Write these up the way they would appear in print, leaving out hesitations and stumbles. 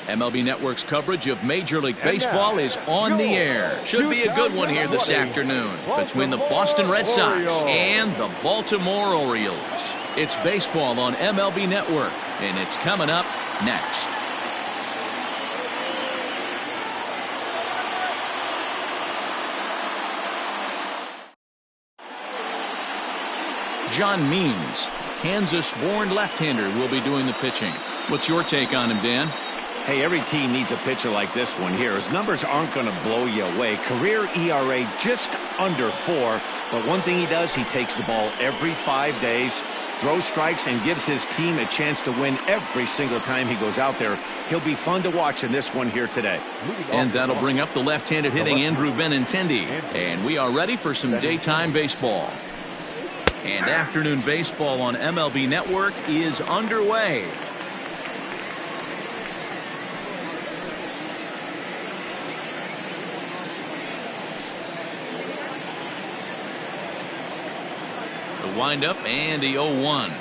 MLB Network's coverage of Major League Baseball is on the air. Should be a good one here this afternoon between the Boston Red Sox and the Baltimore Orioles. It's baseball on MLB Network, and it's coming up next. John Means, Kansas-born left-hander, will be doing the pitching. What's your take on him, Dan? Hey, every team needs a pitcher like this one here. His numbers aren't going to blow you away. Career ERA just under 4. But one thing he does, he takes the ball every 5 days, throws strikes, and gives his team a chance to win every single time he goes out there. He'll be fun to watch in this one here today. And that'll bring up the left-handed hitting Andrew Benintendi. And we are ready for some daytime baseball. And afternoon baseball on MLB Network is underway. The windup and the 0-1.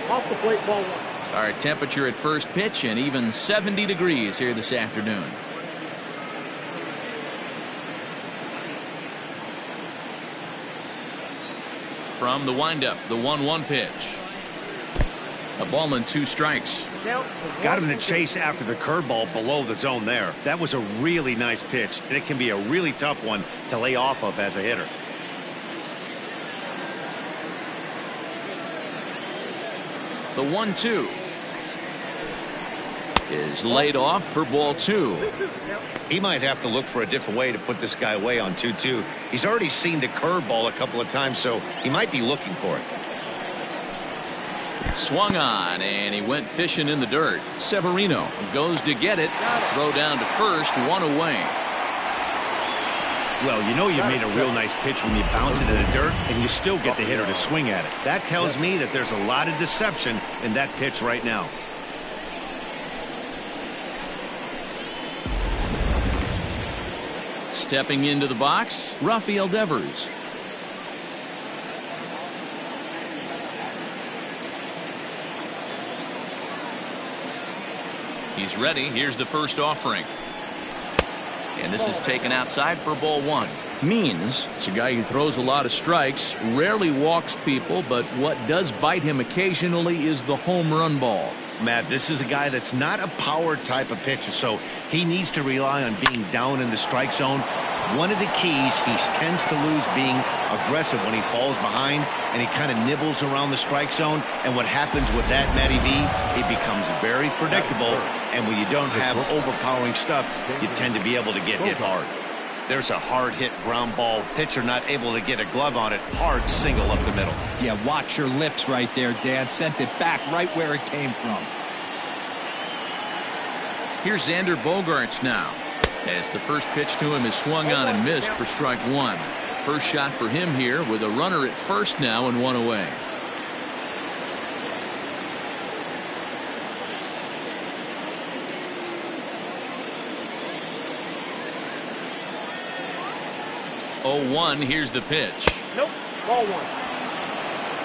Off the plate, ball 1. Our temperature at first pitch and even 70 degrees here this afternoon. From the windup, the 1-1 pitch. A ball and 2 strikes. Got him to chase after the curveball below the zone there. That was a really nice pitch, and it can be a really tough one to lay off of as a hitter. The 1-2 is laid off for ball 2. He might have to look for a different way to put this guy away on 2-2. He's already seen the curveball a couple of times, so he might be looking for it. Swung on, and he went fishing in the dirt. Severino goes to get it. Throw down to first, 1 away. Well, you know you made a real nice pitch when you bounce it in the dirt, and you still get the hitter to swing at it. That tells me that there's a lot of deception in that pitch right now. Stepping into the box, Rafael Devers. He's ready. Here's the first offering. And this is taken outside for ball 1. Means it's a guy who throws a lot of strikes, rarely walks people, but what does bite him occasionally is the home run ball. Matt, this is a guy that's not a power type of pitcher, so he needs to rely on being down in the strike zone. One of the keys, he tends to lose being aggressive when he falls behind, and he kind of nibbles around the strike zone. And what happens with that, Matty V, it becomes very predictable, and when you don't have overpowering stuff, you tend to be able to get hit hard. There's a hard hit ground ball. Pitcher not able to get a glove on it. Hard single up the middle. Yeah, watch your lips right there, Dan. Sent it back right where it came from. Here's Xander Bogaerts now, as the first pitch to him is swung on and missed for strike 1. First shot for him here with a runner at first now and 1 away. Oh, 1, here's the pitch. Nope, ball 1.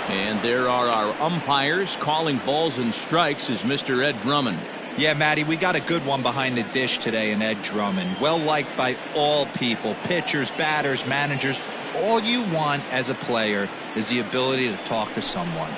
And there are our umpires calling balls and strikes is Mr. Ed Drummond. Yeah, Matty, we got a good one behind the dish today in Ed Drummond. Well liked by all people, pitchers, batters, managers. All you want as a player is the ability to talk to someone.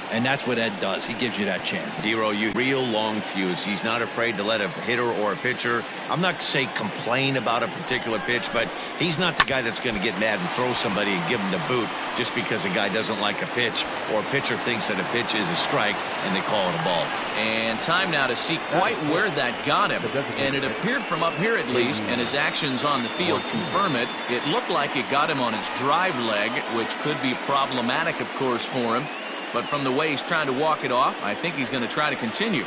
And that's what Ed does. He gives you that chance. Zero, you real long fuse. He's not afraid to let a hitter or a pitcher, I'm not say complain about a particular pitch, but he's not the guy that's going to get mad and throw somebody and give him the boot just because a guy doesn't like a pitch or a pitcher thinks that a pitch is a strike and they call it a ball. And time now to see quite where that got him. And it appeared from up here at least, and his actions on the field confirm it. It looked like it got him on his drive leg, which could be problematic, of course, for him. But from the way he's trying to walk it off, I think he's going to try to continue.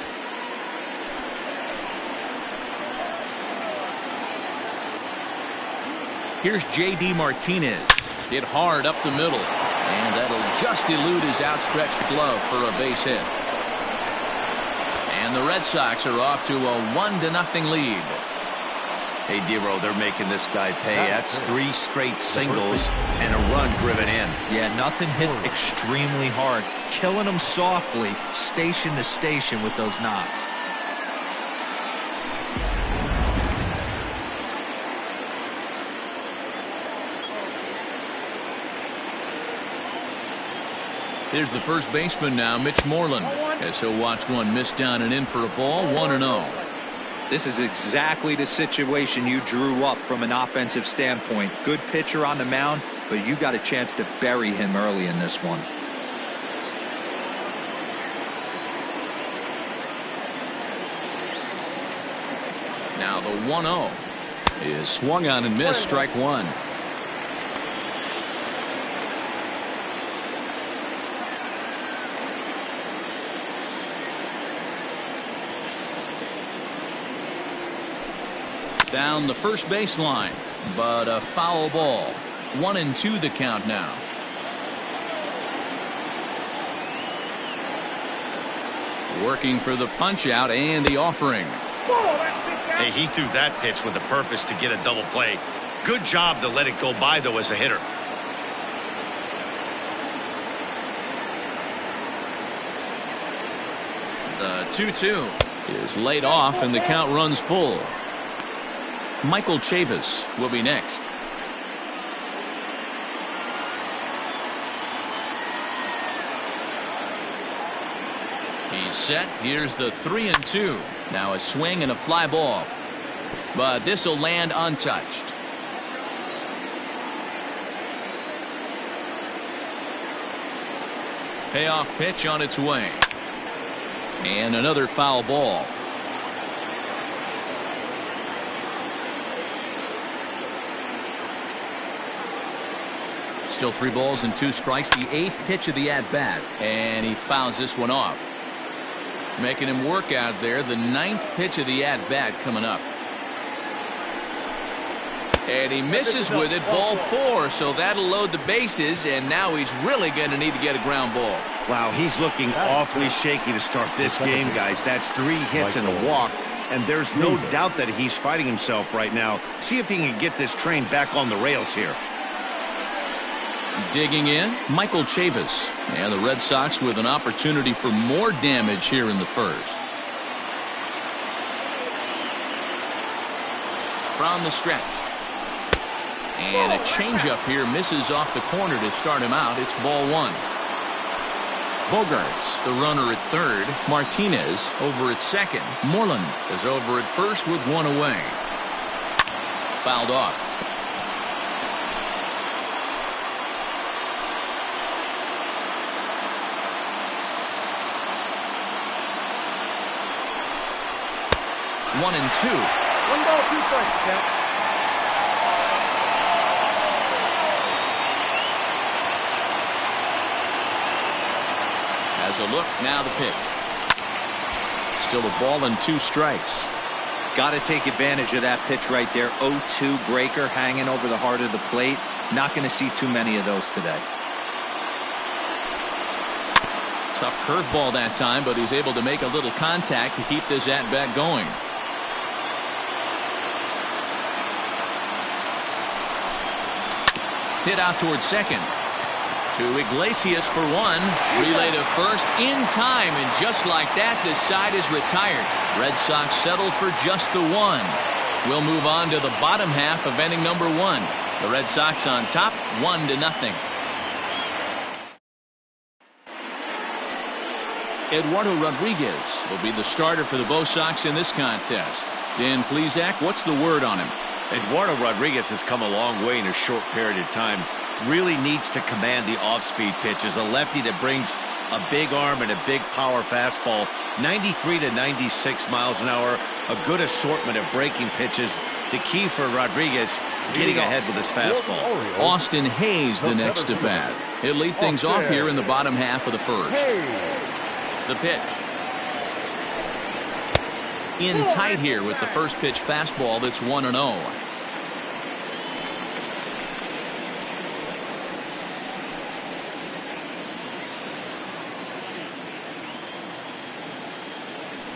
Here's J.D. Martinez. Hit hard up the middle. And that'll just elude his outstretched glove for a base hit. And the Red Sox are off to a 1-0 lead. Hey, Dero, they're making this guy pay. That's 3 straight singles and a run driven in. Yeah, nothing hit extremely hard. Killing them softly, station to station with those knocks. Here's the first baseman now, Mitch Moreland, as he'll watch one miss down and in for a ball, 1-0. This is exactly the situation you drew up from an offensive standpoint. Good pitcher on the mound, but you got a chance to bury him early in this one. Now the 1-0 is swung on and missed, strike one. Down the first baseline, but a foul ball. 1-2 the count now. Working for the punch out and the offering. Hey, he threw that pitch with the purpose to get a double play. Good job to let it go by, though, as a hitter. The 2-2 is laid off and the count runs full. Michael Chavis will be next. He's set. Here's the 3-2. Now a swing and a fly ball, but this will land untouched. Payoff pitch on its way, and another foul ball. Still 3 balls and 2 strikes. The 8th pitch of the at-bat, and he fouls this one off. Making him work out there. The 9th pitch of the at-bat coming up. And he misses with it, ball 4, so that'll load the bases, and now he's really going to need to get a ground ball. Wow, he's looking awfully shaky to start this game, guys. That's 3 hits and a walk, and there's no doubt that he's fighting himself right now. See if he can get this train back on the rails here. Digging in, Michael Chavis, and the Red Sox with an opportunity for more damage here in the first. From the stretch, and a changeup here misses off the corner to start him out. It's ball 1. Bogarts, the runner at third. Martinez over at second. Moreland is over at first with 1 away. Fouled off. One and 2. 1 ball, 2 strikes, Jack. Has a look, now the pitch. Still a ball and 2 strikes. Got to take advantage of that pitch right there. 0-2 breaker hanging over the heart of the plate. Not going to see too many of those today. Tough curveball that time, but he's able to make a little contact to keep this at-bat going. Hit out towards second. To Iglesias for 1. Relay to first in time, and just like that, this side is retired. Red Sox settle for just the 1. We'll move on to the bottom half of inning number 1. The Red Sox on top, 1-0. Eduardo Rodriguez will be the starter for the Bo Sox in this contest. Dan Plesac, what's the word on him? Eduardo Rodriguez has come a long way in a short period of time. Really needs to command the off-speed pitches. A lefty that brings a big arm and a big power fastball. 93 to 96 miles an hour. A good assortment of breaking pitches. The key for Rodriguez, getting ahead with his fastball. Austin Hayes the next to bat. He'll lead things off here in the bottom half of the first. The pitch. In tight here with the first pitch fastball that's 1-0.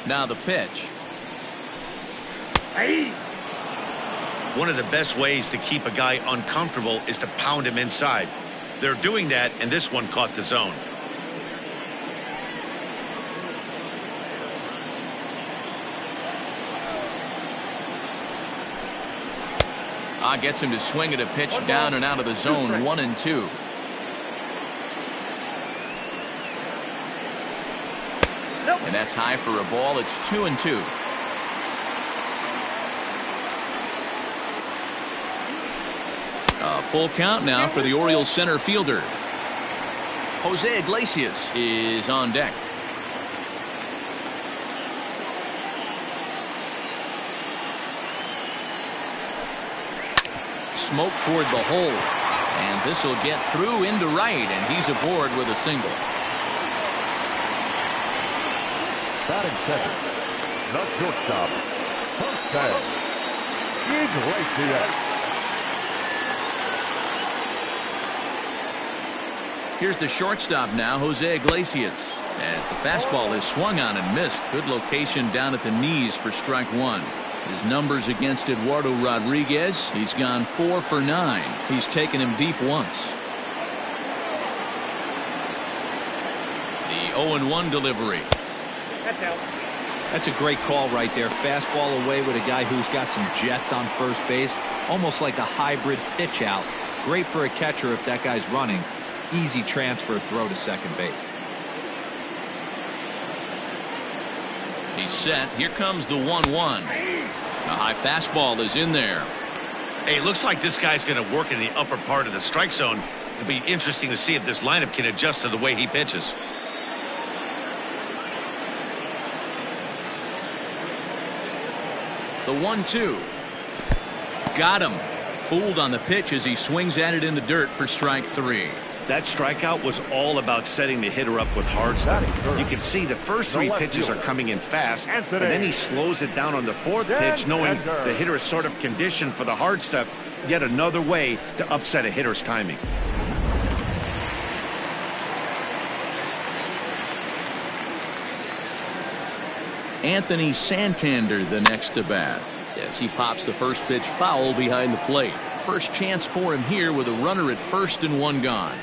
Now the pitch. One of the best ways to keep a guy uncomfortable is to pound him inside. They're doing that, and this one caught the zone. Gets him to swing at a pitch down and out of the zone. 1-2. That's high for a ball. It's 2-2. A full count now for the Orioles center fielder. Jose Iglesias is on deck. Smoke toward the hole, and this will get through into right, and he's aboard with a single. Batting second, the shortstop, Jose Iglesias. Here's the shortstop now, Jose Iglesias, as the fastball is swung on and missed. Good location down at the knees for strike one. His numbers against Eduardo Rodriguez, he's gone 4 for 9. He's taken him deep once. The 0-1 delivery. That's out. That's a great call right there. Fastball away with a guy who's got some jets on first base. Almost like a hybrid pitch out. Great for a catcher if that guy's running. Easy transfer throw to second base. He's set. Here comes the 1-1. A high fastball is in there. Hey, it looks like this guy's going to work in the upper part of the strike zone. It'll be interesting to see if this lineup can adjust to the way he pitches. The 1-2. Got him. Fooled on the pitch as he swings at it in the dirt for strike 3. That strikeout was all about setting the hitter up with hard stuff. You can see the first 3 pitches are coming in fast, but then he slows it down on the 4th pitch, knowing the hitter is sort of conditioned for the hard stuff. Yet another way to upset a hitter's timing. Anthony Santander the next to bat. Yes, he pops the first pitch foul behind the plate. First chance for him here with a runner at first and 1 gone.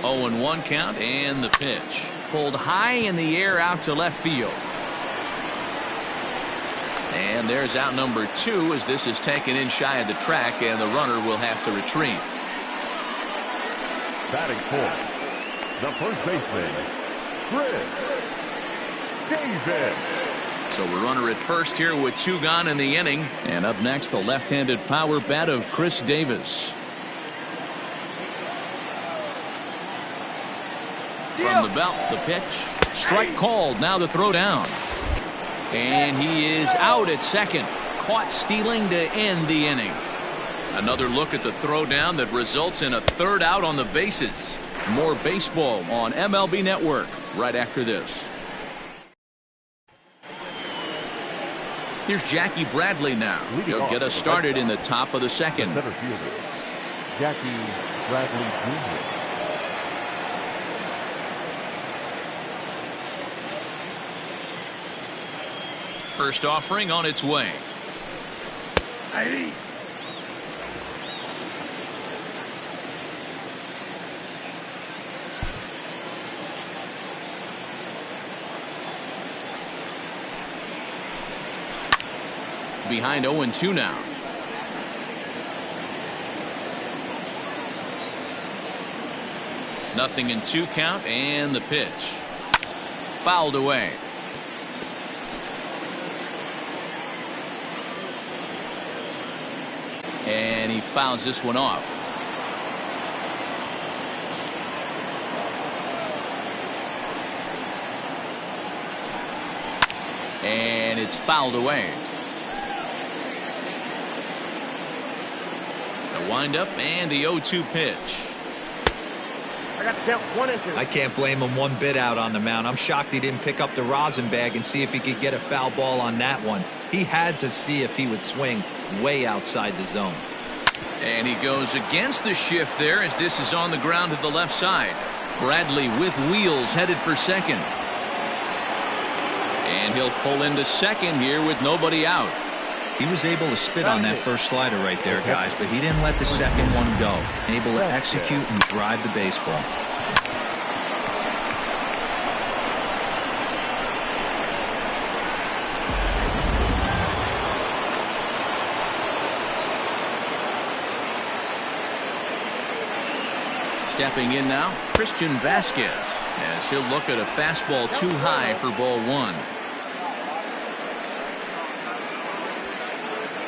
Oh, and 1 count, and the pitch pulled high in the air out to left field. And there's out number 2 as this is taken in shy of the track, and the runner will have to retreat. Batting fourth, the first baseman, Chris Davis. So we're runner at first here with 2 gone in the inning. And up next, the left-handed power bat of Chris Davis. From the belt, the pitch. Strike called. Now the throw down. And he is out at second. Caught stealing to end the inning. Another look at the throw down that results in a 3rd out on the bases. More baseball on MLB Network right after this. Here's Jackie Bradley now. He'll get us started in the top of the second. Center fielder, Jackie Bradley Jr. First offering on its way. Behind 0-2 now. Nothing in 2 count, and the pitch fouled away. And he fouls this one off. And it's fouled away. The windup and the 0-2 pitch. I got to count 1 and 2. I can't blame him one bit out on the mound. I'm shocked he didn't pick up the rosin bag and see if he could get a foul ball on that one. He had to see if he would swing way outside the zone. And he goes against the shift there as this is on the ground to the left side. Bradley with wheels headed for second. And he'll pull into second here with nobody out. He was able to spit on that first slider right there, guys, but he didn't let the second one go. Able to execute and drive the baseball. Stepping in now, Christian Vasquez, as he'll look at a fastball too high for ball one.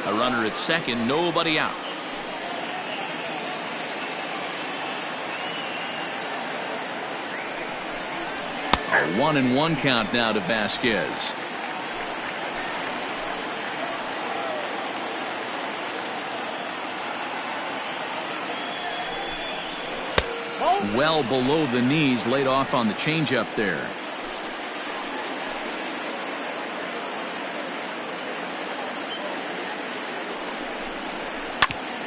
A runner at second, nobody out. A 1-1 count now to Vasquez. Well below the knees, laid off on the changeup there.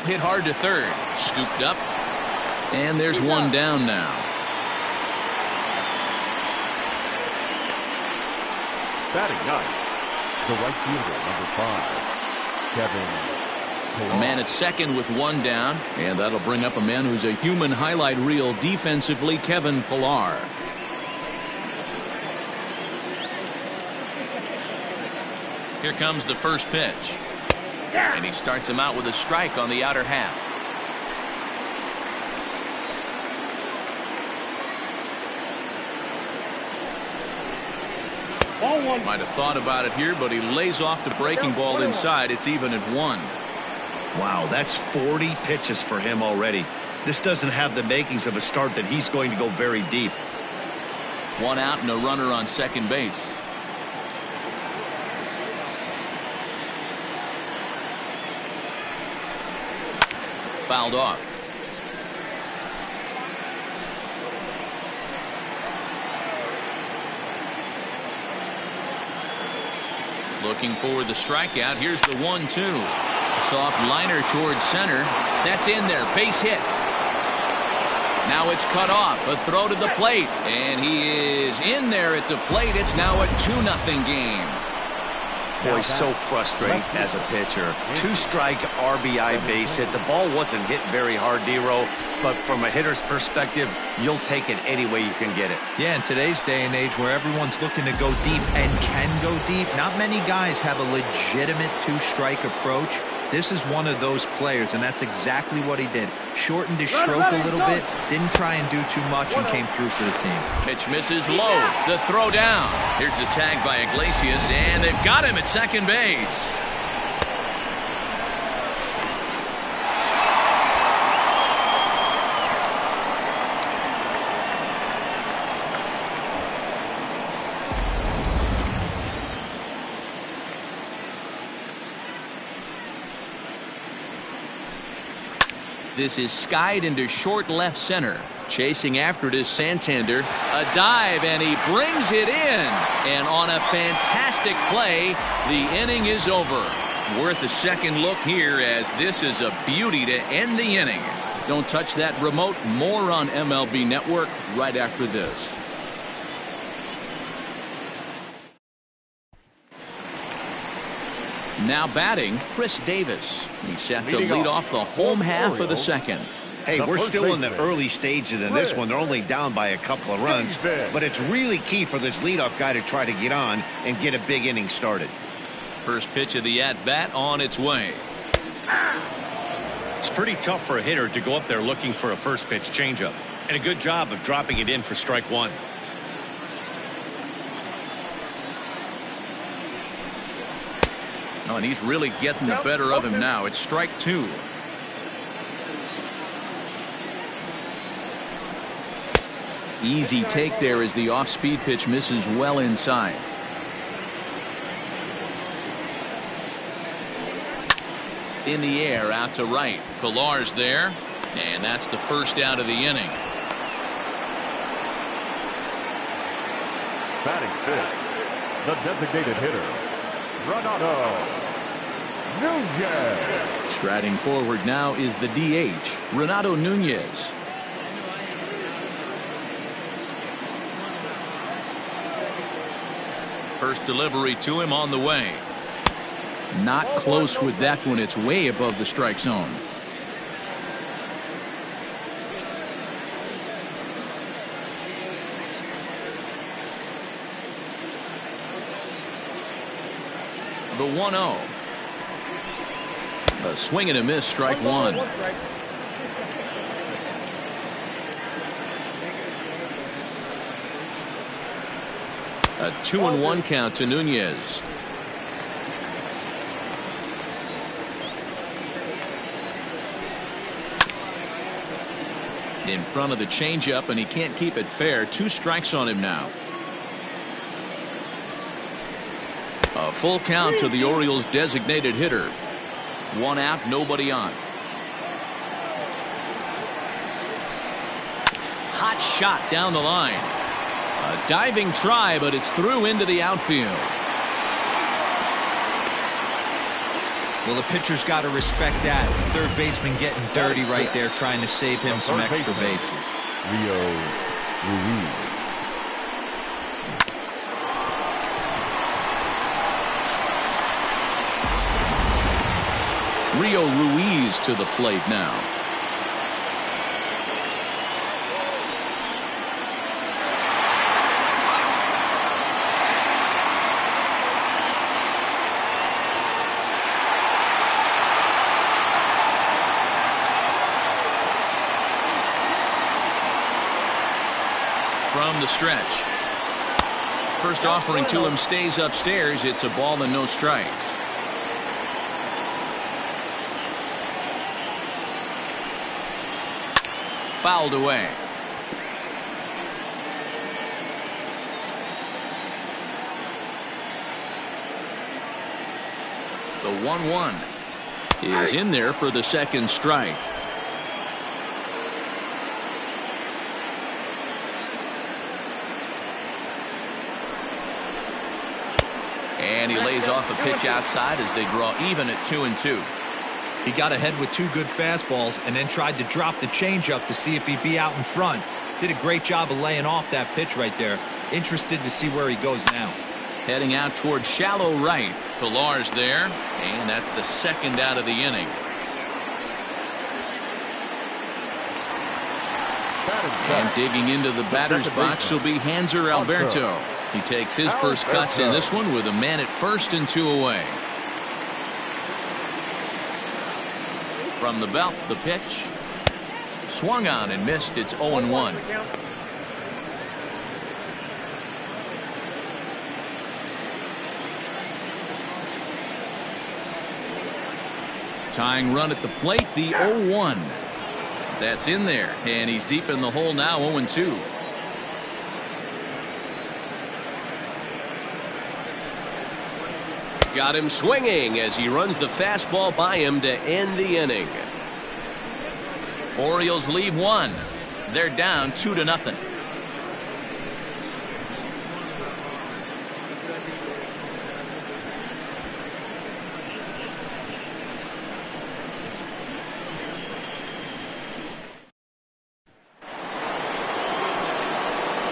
Hit hard to third, scooped up, and there's one down now. Batting ninth, the right fielder, number 5, Kevin. A man at second with one down, and that'll bring up a man who's a human highlight reel defensively, Kevin Pillar. Here comes the first pitch. And he starts him out with a strike on the outer half. Might have thought about it here, but he lays off the breaking ball inside. It's even at 1. Wow, that's 40 pitches for him already. This doesn't have the makings of a start that he's going to go very deep. One out and a runner on second base. Fouled off. Looking for the strikeout. Here's the 1-2. Soft liner towards center. That's in there. Base hit. Now it's cut off. A throw to the plate. And he is in there at the plate. It's now a 2-0 game. Boy, so frustrating as a pitcher. 2-strike RBI base hit. The ball wasn't hit very hard, D-Row, but from a hitter's perspective, you'll take it any way you can get it. Yeah, in today's day and age where everyone's looking to go deep and can go deep, not many guys have a legitimate 2-strike approach. This is one of those players, and that's exactly what he did. Shortened his stroke a little bit, didn't try and do too much, and came through for the team. Pitch misses low. The throw down. Here's the tag by Iglesias, and they've got him at second base. This is skied into short left center. Chasing after it is Santander. A dive, and he brings it in. And on a fantastic play, the inning is over. Worth a second look here, as this is a beauty to end the inning. Don't touch that remote. More on MLB Network right after this. Now batting, Chris Davis. He's set to lead off the home half of the second. Hey, we're still in the early stages in this one. They're only down by a couple of runs, but it's really key for this leadoff guy to try to get on and get a big inning started. First pitch of the at-bat on its way. It's pretty tough for a hitter to go up there looking for a first pitch changeup, and a good job of dropping it in for strike one. Oh, and he's really getting the better of him now. It's strike two. Easy take there as the off-speed pitch misses well inside. In the air, out to right. Pillar's there, and that's the first out of the inning. Batting fifth, the designated hitter, Renato Nunez. Striding forward now is the DH, Renato Nunez. First delivery to him on the way. Not close with that one. It's way above the strike zone. The 1-0. A swing and a miss, strike one. A 2-1 count to Nunez. In front of the changeup, and he can't keep it fair. 2 strikes on him now. A full count to the Orioles' designated hitter. 1 out, nobody on. Hot shot down the line. A diving try, but it's through into the outfield. Well, the pitcher's got to respect that. Third baseman getting dirty right there, trying to save him some extra bases. Rio Ruiz to the plate now. From the stretch. First offering to him stays upstairs. It's a ball and no strikes. Fouled away. The 1-1 is in there for the second strike. And he lays off a pitch outside as they draw even at 2-2. He got ahead with 2 good fastballs and then tried to drop the changeup to see if he'd be out in front. Did a great job of laying off that pitch right there. Interested to see where he goes now. Heading out towards shallow right. Pilar's there, and that's the second out of the inning. And digging into the batter's box will be Hanser Alberto. He takes his first cuts in this one with a man at first and 2 away. From the belt, the pitch. Swung on and missed. It's 0-1. Tying run at the plate, the 0-1. That's in there, and he's deep in the hole now, 0-2. Got him swinging as he runs the fastball by him to end the inning. Orioles leave 1. They're down 2-0.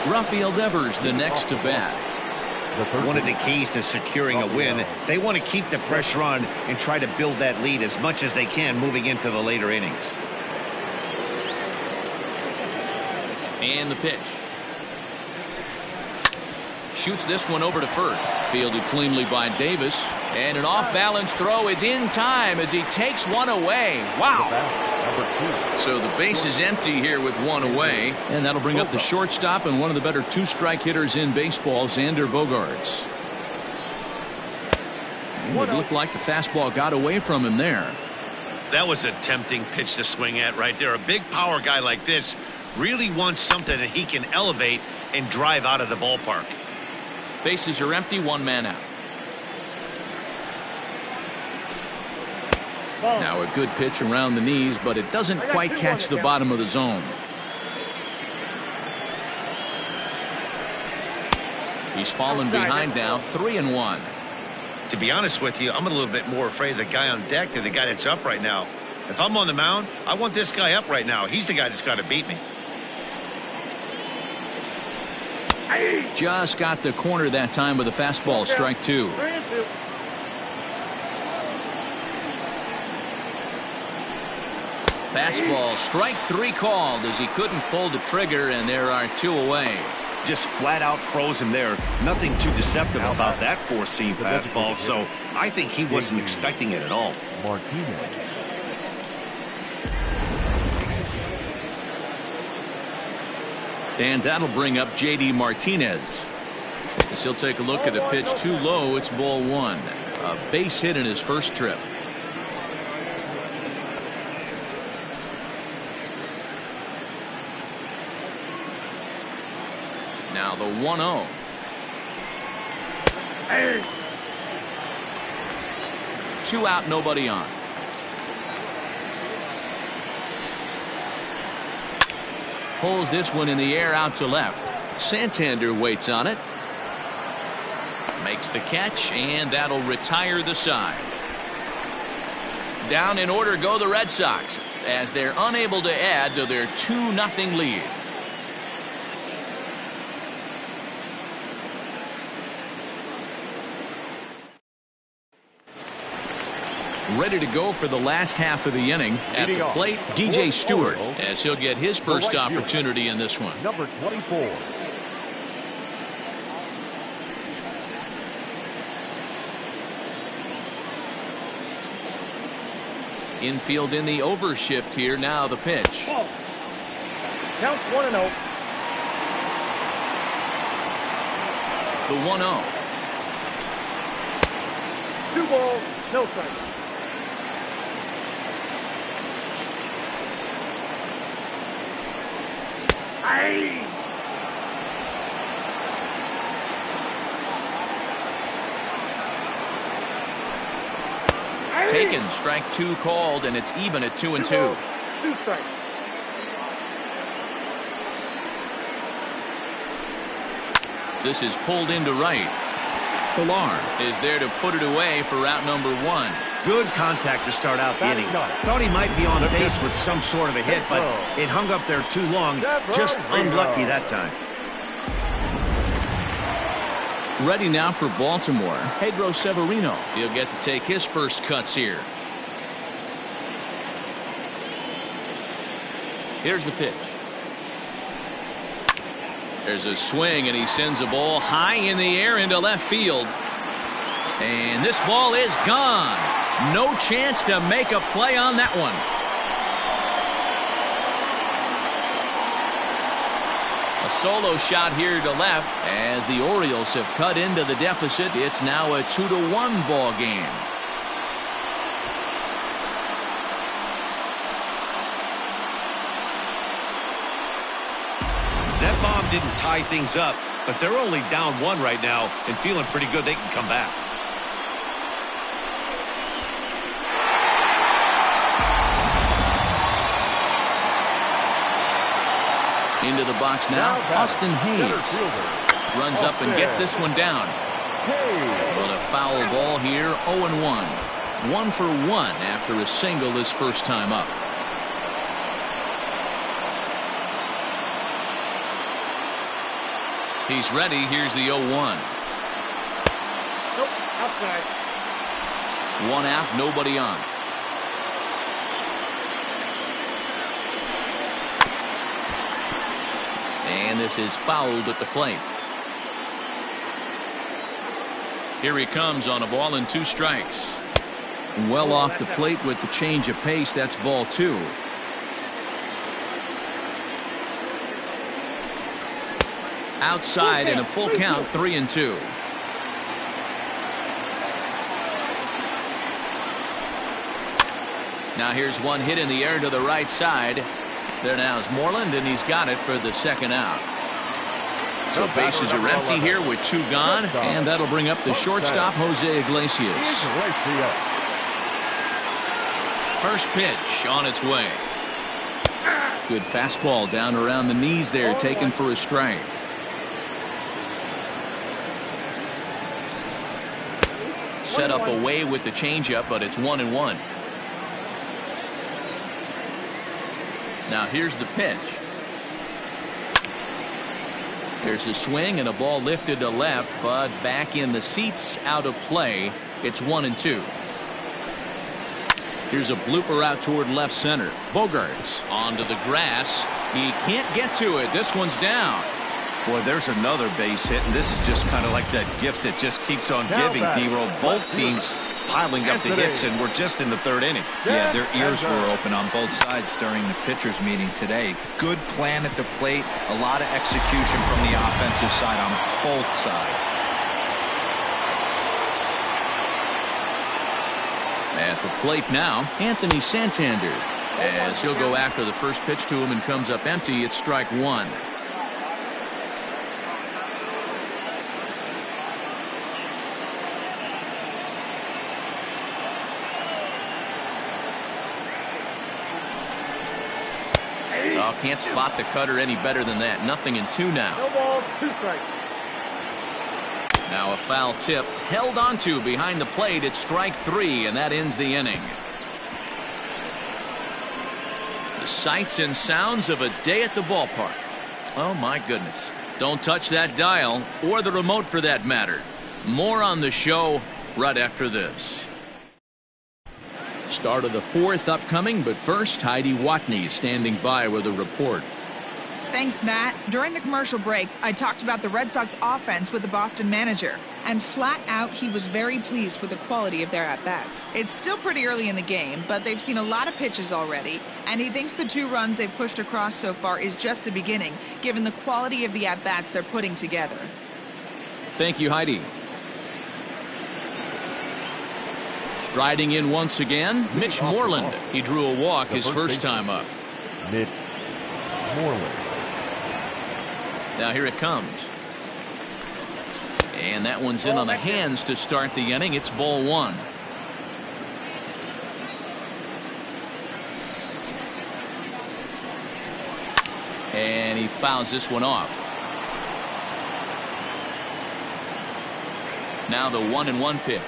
Rafael Devers the next to bat. One of the keys to securing a win, they want to keep the pressure on and try to build that lead as much as they can moving into the later innings. And the pitch. Shoots this one over to first. Fielded cleanly by Davis. And an off-balance throw is in time as he takes one away. Wow. So the base is empty here with 1 away. And that'll bring up the shortstop and one of the better 2-strike hitters in baseball, Xander Bogaerts. And it looked like the fastball got away from him there. That was a tempting pitch to swing at right there. A big power guy like this really wants something that he can elevate and drive out of the ballpark. Bases are empty, 1 man out. Now a good pitch around the knees, but it doesn't quite catch the bottom of the zone. He's fallen behind now, 3-1. To be honest with you, I'm a little bit more afraid of the guy on deck than the guy that's up right now. If I'm on the mound, I want this guy up right now. He's the guy that's got to beat me. Just got the corner that time with a fastball, strike 2. Fastball, strike 3 called as he couldn't pull the trigger, and there are 2 away. Just flat out froze him there. Nothing too deceptive about that 4-seam fastball, so I think he wasn't expecting it at all. And that'll bring up J.D. Martinez. As he'll take a look at a pitch too low. It's ball one. A base hit in his first trip. Now the 1-0. Hey. 2 out, nobody on. Pulls this one in the air out to left. Santander waits on it. Makes the catch, and that'll retire the side. Down in order go the Red Sox as they're unable to add to their 2-0 lead. Ready to go for the last half of the inning. At the plate, DJ Stewart, as he'll get his first opportunity in this one. Number 24. Infield in the overshift here. Now the pitch. Count 1-0. The 1-0. 2 balls, no strikes. Taken, strike 2 called, and it's even at 2-2. 2 strikes. This is pulled into right. Pilar is there to put it away for out number 1. Good contact to start out the inning. Thought he might be on base with some sort of a hit, but it hung up there too long. Just unlucky that time. Ready now for Baltimore, Pedro Severino. He'll get to take his first cuts here. Here's the pitch. There's a swing, and he sends a ball high in the air into left field. And this ball is gone. No chance to make a play on that one. A solo shot here to left as the Orioles have cut into the deficit. It's now a 2-1 ball game. That bomb didn't tie things up, but they're only down 1 right now and feeling pretty good they can come back. Into the box now, Austin Hayes runs up and gets this one down. But a foul ball here, 0-1. 1 for 1 after a single his first time up. He's ready. Here's the 0-1. Nope, outside. 1 out, nobody on. And this is fouled at the plate. Here he comes on a ball and 2 strikes. Well off the plate with the change of pace. That's ball 2. Outside in a full count, 3-2. Now here's one hit in the air to the right side. There now is Moreland, and he's got it for the second out. So bases are empty here with 2 gone, and that'll bring up the shortstop, Jose Iglesias. First pitch on its way. Good fastball down around the knees there, taken for a strike. Set up away with the changeup, but it's 1-1. Now here's the pitch. There's a swing and a ball lifted to left, but back in the seats, out of play. It's 1-2. Here's a blooper out toward left center. Bogarts onto the grass. He can't get to it. This one's down. Boy, there's another base hit, and this is just kind of like that gift that just keeps on giving, D-Roll. Both teams piling up the hits, and we're just in the third inning. Yeah, their ears were open on both sides during the pitchers meeting today. Good plan at the plate, a lot of execution from the offensive side on both sides. At the plate now, Anthony Santander. As he'll go after the first pitch to him and comes up empty, it's strike one. Oh, can't spot the cutter any better than that. 0-2 now. No ball, 2 strikes. Now a foul tip held onto behind the plate. It's strike 3, and that ends the inning. The sights and sounds of a day at the ballpark. Oh my goodness. Don't touch that dial, or the remote for that matter. More on the show right after this. Start of the 4th upcoming, but first, Heidi Watney standing by with a report. Thanks, Matt. During the commercial break, I talked about the Red Sox offense with the Boston manager. And flat out, he was very pleased with the quality of their at-bats. It's still pretty early in the game, but they've seen a lot of pitches already. And he thinks the 2 runs they've pushed across so far is just the beginning, given the quality of the at-bats they're putting together. Thank you, Heidi. Striding in once again, Mitch Moreland. He drew a walk his first time up. Mitch Moreland. Now here it comes. And that one's in on the hands to start the inning. It's ball 1. And he fouls this one off. Now the 1-1 pitch.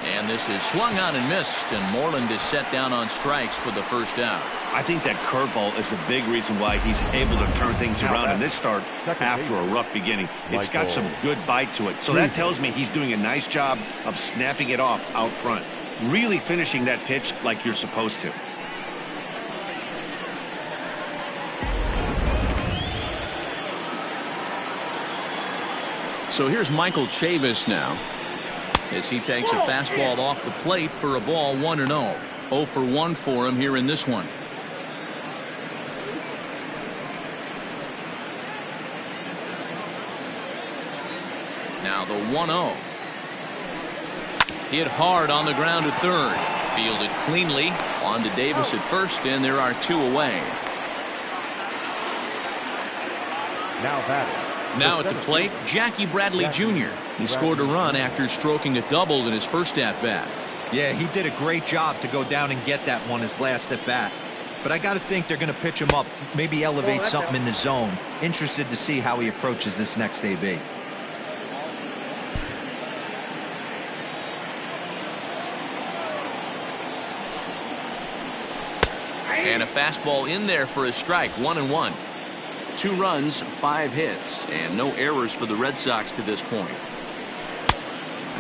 And this is swung on and missed, and Moreland is set down on strikes for the first out. I think that curveball is a big reason why he's able to turn things around in this start after a rough beginning. It's got some good bite to it. So that tells me he's doing a nice job of snapping it off out front. Really finishing that pitch like you're supposed to. So here's Michael Chavis now, as he takes a fastball off the plate for a ball 1-0. 0 for 1 for him here in this one. Now the 1-0. Hit hard on the ground to third. Fielded cleanly. On to Davis at first, and there are 2 away. Now batting. Now at the plate, Jackie Bradley Jr. He scored a run after stroking a double in his first at-bat. Yeah, he did a great job to go down and get that one his last at-bat. But I got to think they're going to pitch him up, maybe elevate something in the zone. Interested to see how he approaches this next AB. And a fastball in there for a strike. 1-1. 2 runs, 5 hits, and no errors for the Red Sox to this point.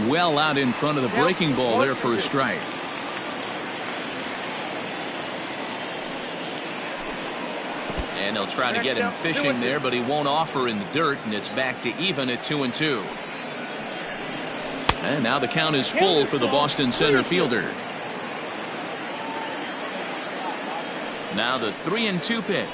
Well out in front of the breaking ball there for a strike. And they'll try to get him fishing there, but he won't offer in the dirt, and it's back to even at 2-2. And now the count is full for the Boston center fielder. Now the 3-2 pitch.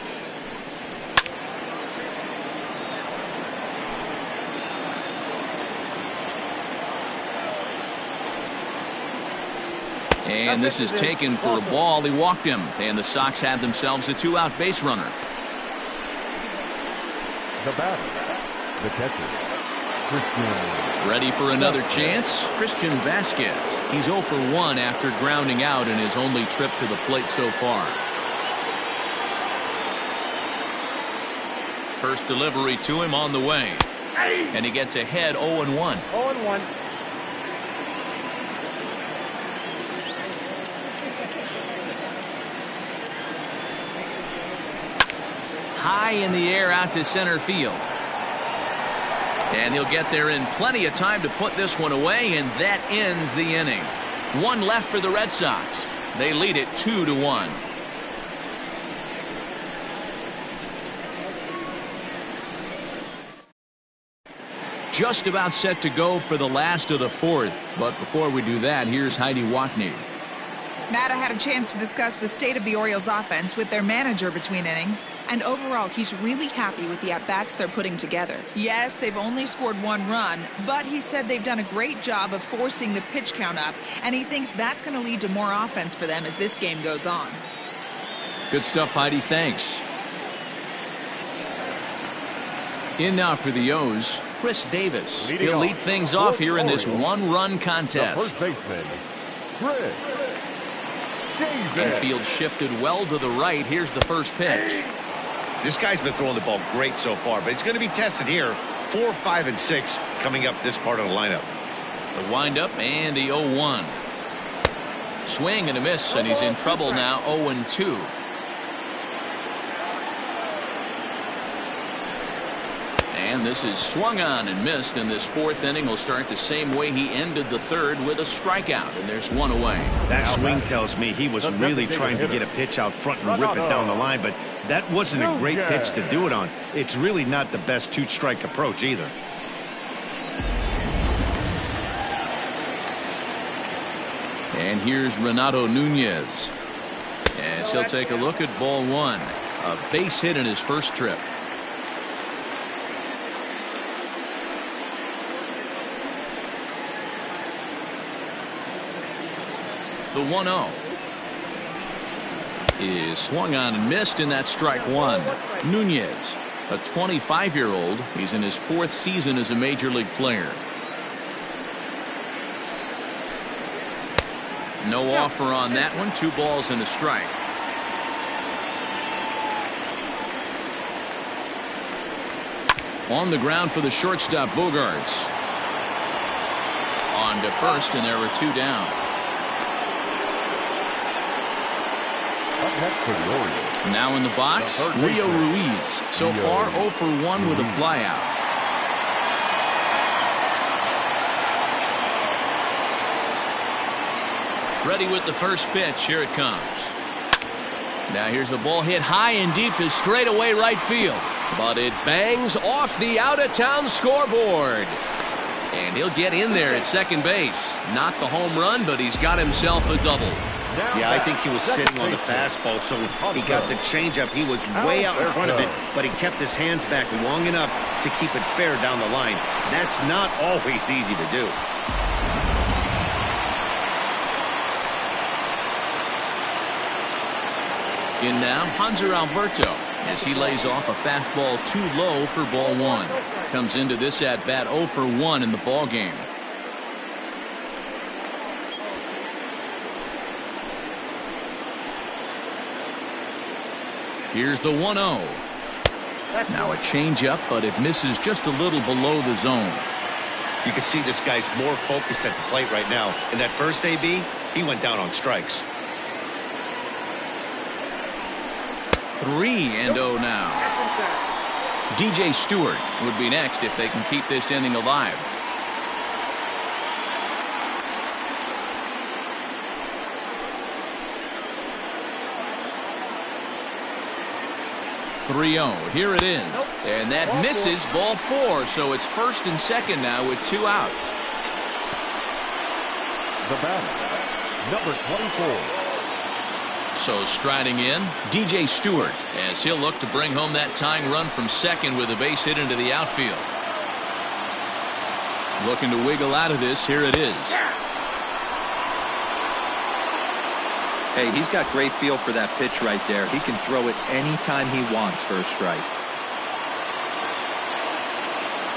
And this is taken for a ball. He walked him, and the Sox have themselves a 2-out base runner. The batter, the catcher, Christian. Ready for another chance? Christian Vasquez. He's 0 for 1 after grounding out in his only trip to the plate so far. First delivery to him on the way. And he gets ahead 0-1. 0-1. high in the air out to center field. And he'll get there in plenty of time to put this one away, and that ends the inning. One left for the Red Sox. They lead it 2-1. Just about set to go for the last of the fourth. But before we do that, here's Heidi Watney. Matt, I had a chance to discuss the state of the Orioles offense with their manager between innings, and overall he's really happy with the at-bats they're putting together. Yes, they've only scored 1 run, but he said they've done a great job of forcing the pitch count up, and he thinks that's going to lead to more offense for them as this game goes on. Good stuff, Heidi. Thanks. In now for the O's, Chris Davis. He'll lead things off here in this one-run contest. The first baseman, Chris Davis. Infield shifted well to the right. Here's the first pitch. This guy's been throwing the ball great so far, but it's going to be tested here. 4, 5, and 6 coming up this part of the lineup. The windup and the 0-1. Swing and a miss, and he's in trouble now. 0-2. And this is swung on and missed, and this fourth inning will start the same way he ended the third, with a strikeout, and there's one away. That swing tells me he was really trying to get a pitch out front and rip it down the line, but that wasn't a great pitch to do it on. It's really not the best 2-strike approach either. And here's Renato Nunez, as he'll take a look at ball one. A base hit in his first trip. The 1-0 is swung on and missed, and that's strike one. Nunez, a 25-year-old. He's in his 4th season as a major league player. No offer on that one. 2 balls and a strike. On the ground for the shortstop, Bogarts. On to first, and there were 2 down. Now in the box, Rio Ruiz. So far 0 for 1 with a flyout. Ready with the first pitch. Here it comes. Now here's a ball hit high and deep to straightaway right field. But it bangs off the out-of-town scoreboard. And he'll get in there at second base. Not the home run, but he's got himself a double. Yeah, I think he was sitting on the fastball, so he got the changeup. He was way out in front of it, but he kept his hands back long enough to keep it fair down the line. That's not always easy to do. In now, Hanser Alberto, as he lays off a fastball too low for ball one. Comes into this at-bat 0 for 1 in the ball game. Here's the 1-0. Now a changeup, but it misses just a little below the zone. You can see this guy's more focused at the plate right now. In that first AB, he went down on strikes. 3-0 now. DJ Stewart would be next if they can keep this inning alive. Here it is, and that misses ball 4, so it's first and second now with 2 out. The batter, number 24. So striding in, DJ Stewart, as he'll look to bring home that tying run from second with a base hit into the outfield. Looking to wiggle out of this. Here it is. Hey, he's got great feel for that pitch right there. He can throw it anytime he wants for a strike.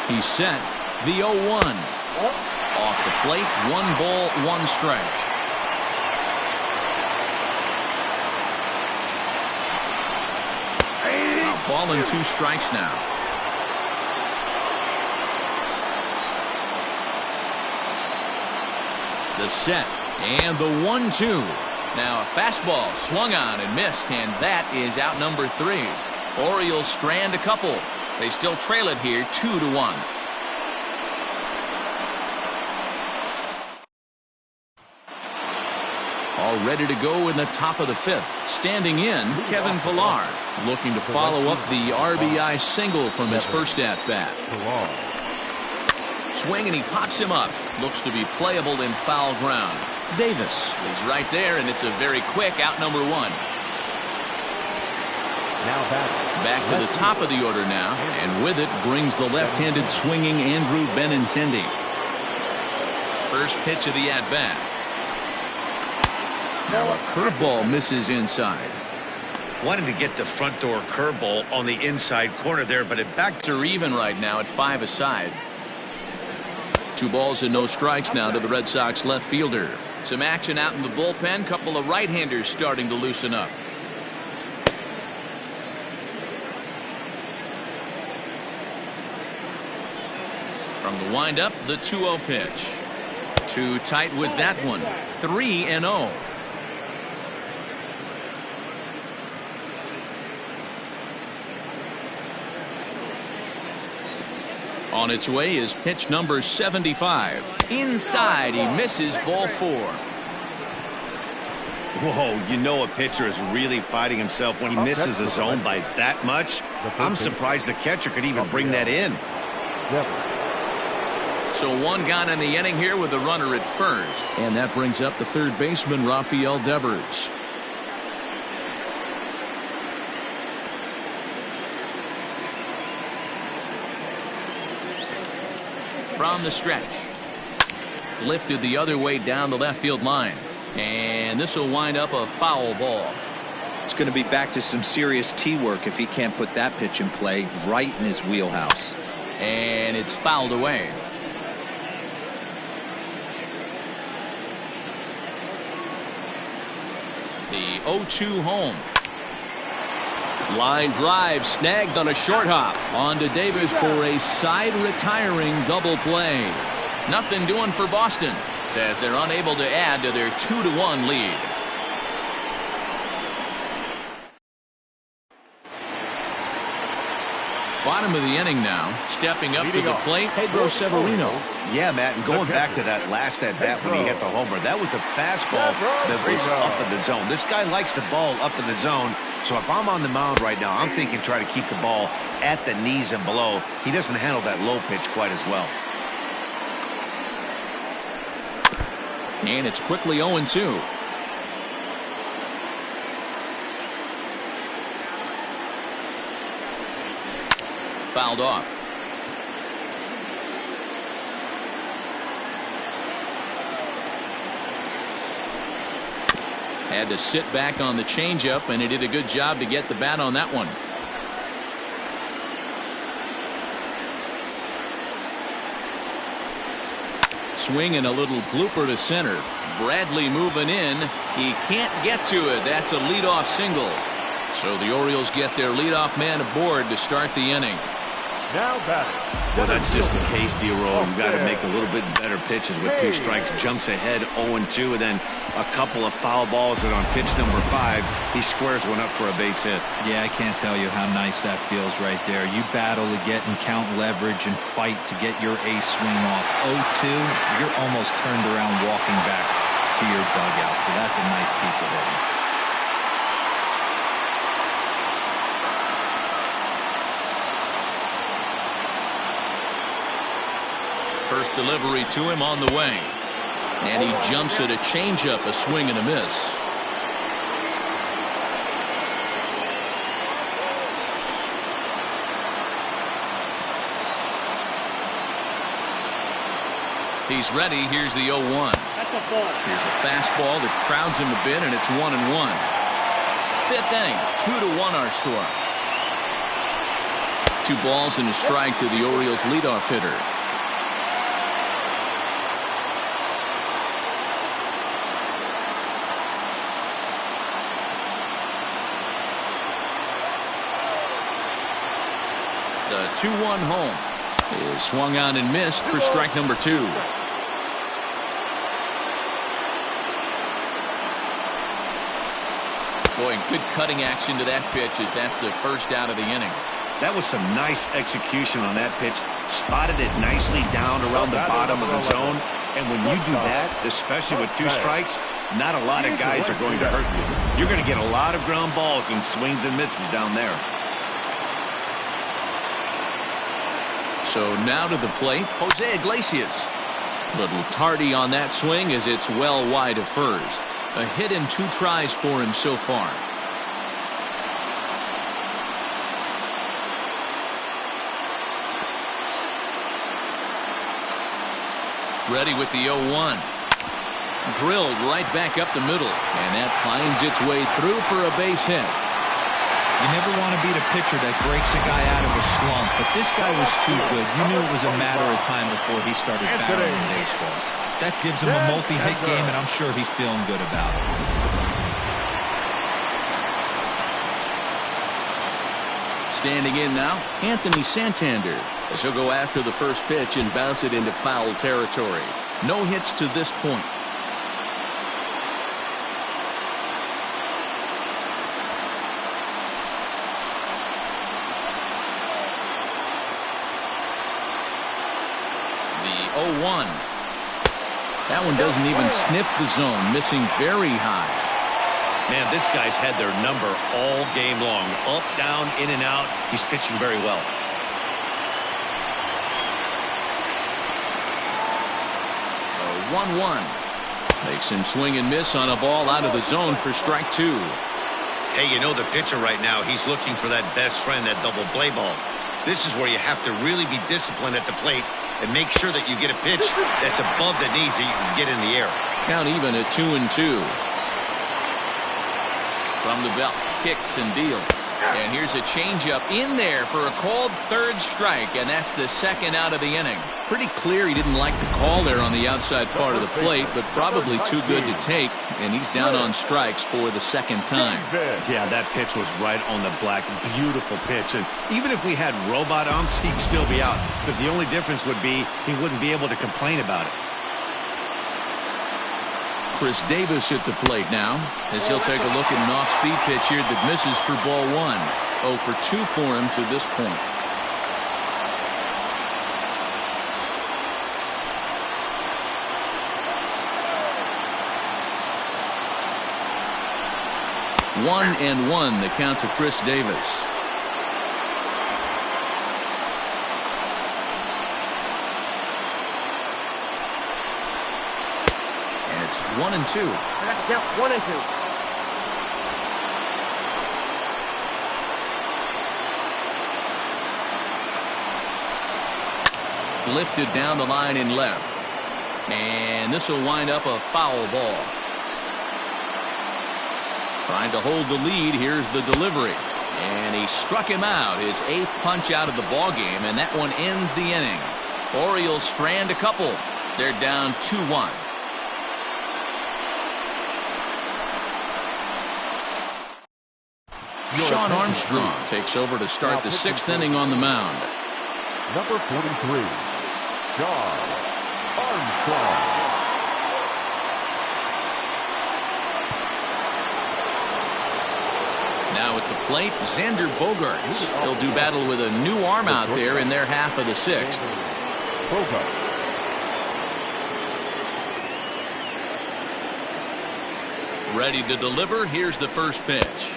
He's set. The 0-1. Off the plate, 1 ball, 1 strike. A ball and 2 strikes now. The set and the 1-2. Now a fastball swung on and missed, and that is out number 3. Orioles strand a couple. They still trail it here 2-1. All ready to go in the top of the 5th. Standing in, Kevin Pillar, looking to follow up the RBI single from his first at-bat. Swing, and he pops him up. Looks to be playable in foul ground. Davis is right there, and it's a very quick out number 1. Now back to the top of the order now, and with it brings the left-handed swinging Andrew Benintendi. First pitch of the at-bat. Now a curveball misses inside. Wanted to get the front door curveball on the inside corner there, but it back to even right now at 5 aside. 2 balls and no strikes now to the Red Sox left fielder. Some action out in the bullpen. Couple of right-handers starting to loosen up. From the windup, the 2-0 pitch. Too tight with that one. 3-0. On its way is pitch number 75. Inside, he misses, ball 4. Whoa, you know a pitcher is really fighting himself when he misses a zone by that much. I'm surprised the catcher could even bring that in. So 1 gone in the inning here with the runner at first. And that brings up the third baseman, Rafael Devers. From the stretch. Lifted the other way down the left field line. And this will wind up a foul ball. It's going to be back to some serious tee work if he can't put that pitch in play right in his wheelhouse. And it's fouled away. The 0-2 home. Line drive snagged on a short hop. On to Davis for a side retiring double play. Nothing doing for Boston as they're unable to add to their 2-1 lead. Bottom of the inning now. Stepping up to the plate, Pedro Severino. Yeah, Matt, and going back to that last at-bat when he hit the homer, that was a fastball that was up in the zone. This guy likes the ball up in the zone, so if I'm on the mound right now, I'm thinking try to keep the ball at the knees and below. He doesn't handle that low pitch quite as well. And it's quickly 0-2. Fouled off. Had to sit back on the changeup, and he did a good job to get the bat on that one. Swing and a little blooper to center. Bradley moving in. He can't get to it. That's a leadoff single. So the Orioles get their leadoff man aboard to start the inning. Now batting. Well, that's just a case, D-Roll. You've got to make a little bit better pitches with 2 strikes. Jumps ahead 0-2, and then a couple of foul balls, and on pitch number 5, he squares one up for a base hit. Yeah, I can't tell you how nice that feels right there. You battle to get and count leverage and fight to get your ace swing off. 0-2, you're almost turned around walking back to your dugout, so that's a nice piece of hitting. First delivery to him on the way. And he jumps at a changeup, a swing and a miss. He's ready. Here's the 0-1. Here's a fastball that crowds him a bit, and it's 1-1. 5th inning, 2-1 our score. 2 balls and a strike to the Orioles leadoff hitter. The 2-1 home is swung on and missed for strike number 2. Boy, good cutting action to that pitch as that's the first out of the inning. That was some nice execution on that pitch. Spotted it nicely down around the bottom of the zone. And when you do that, especially with 2 strikes, not a lot of guys are going to hurt you. You're going to get a lot of ground balls and swings and misses down there. So now to the plate, Jose Iglesias. Little tardy on that swing as it's well wide of first. A hit in 2 tries for him so far. Ready with the 0-1. Drilled right back up the middle, and that finds its way through for a base hit. You never want to beat a pitcher that breaks a guy out of a slump, but this guy was too good. You knew it was a matter of time before he started barreling baseballs. That gives him a multi-hit game, and I'm sure he's feeling good about it. Standing in now, Anthony Santander, as he'll go after the first pitch and bounce it into foul territory. No hits to this point. The 0-1. That one doesn't even sniff the zone, missing very high. Man, this guy's had their number all game long. Up, down, in and out. He's pitching very well. 1-1. Makes him swing and miss on a ball out of the zone for strike 2. Hey, you know the pitcher right now, he's looking for that best friend, that double play ball. This is where you have to really be disciplined at the plate and make sure that you get a pitch that's above the knees that you can get in the air. Count even at 2-2. From the belt, kicks and deals. And here's a changeup in there for a called 3rd strike, and that's the 2nd out of the inning. Pretty clear he didn't like the call there on the outside part of the plate, but probably too good to take, and he's down on strikes for the 2nd time. Yeah, that pitch was right on the black. Beautiful pitch. And even if we had robot umps, he'd still be out. But the only difference would be he wouldn't be able to complain about it. Chris Davis at the plate now, as he'll take a look at an off-speed pitch here that misses for ball 1. 0 for 2 for him to this point. One and 1, the count to Chris Davis. It's 1-2. Yep, 1-2. Lifted down the line in left. And this will wind up a foul ball. Trying to hold the lead. Here's the delivery. And he struck him out. His 8th punch out of the ball game, and that one ends the inning. Orioles strand a couple. They're down 2-1. Sean Armstrong takes over to start the 6th inning on the mound. Number 43, Sean Armstrong. Now at the plate, Xander Bogaerts. He'll do battle with a new arm out there in their half of the 6th. Bogaerts. Ready to deliver. Here's the first pitch.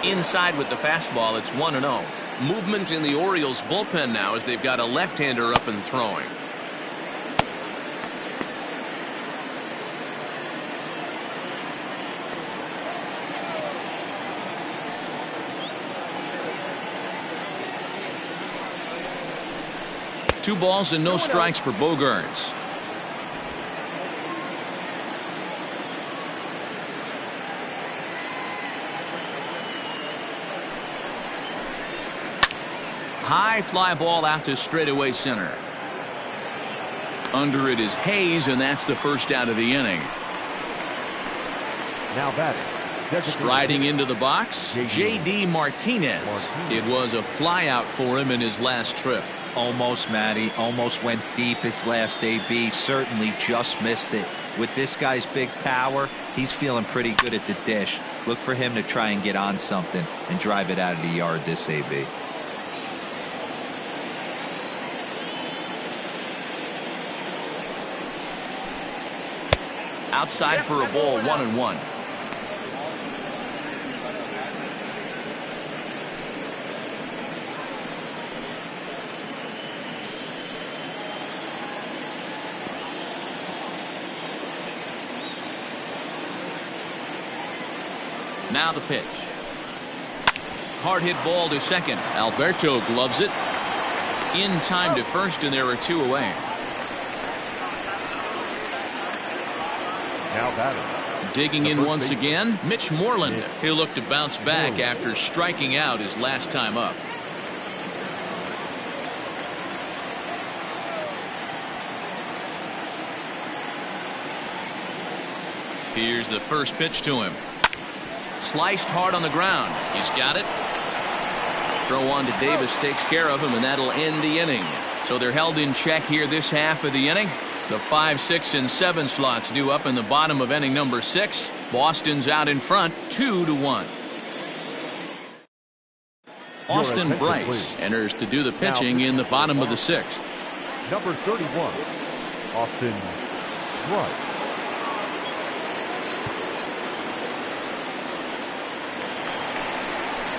Inside with the fastball, it's 1-0. Movement in the Orioles bullpen now as they've got a left-hander up and throwing. Two balls and no strikes for Bogaerts. High fly ball out to straightaway center. Under it is Hayes, and that's the first out of the inning. Now batting. Striding into the box, J.D. Martinez. It was a flyout for him in his last trip. Almost, Matty. Almost went deep his last AB. Certainly just missed it. With this guy's big power, he's feeling pretty good at the dish. Look for him to try and get on something and drive it out of the yard this AB. Outside for a ball, 1-1. Now the pitch. Hard hit ball to second. Alberto gloves it. In time to first, and there are 2 away. Now batting. Digging in once again, Mitch Moreland. He'll look to bounce back after striking out his last time up. Here's the first pitch to him. Sliced hard on the ground. He's got it. Throw on to Davis takes care of him, and that'll end the inning. So they're held in check here this half of the inning. The 5, 6, and 7 slots due up in the bottom of inning number 6. Boston's out in front, 2-1. Austin Bryce enters to do the pitching in the bottom of the 6th. Number 31, Austin Bryce.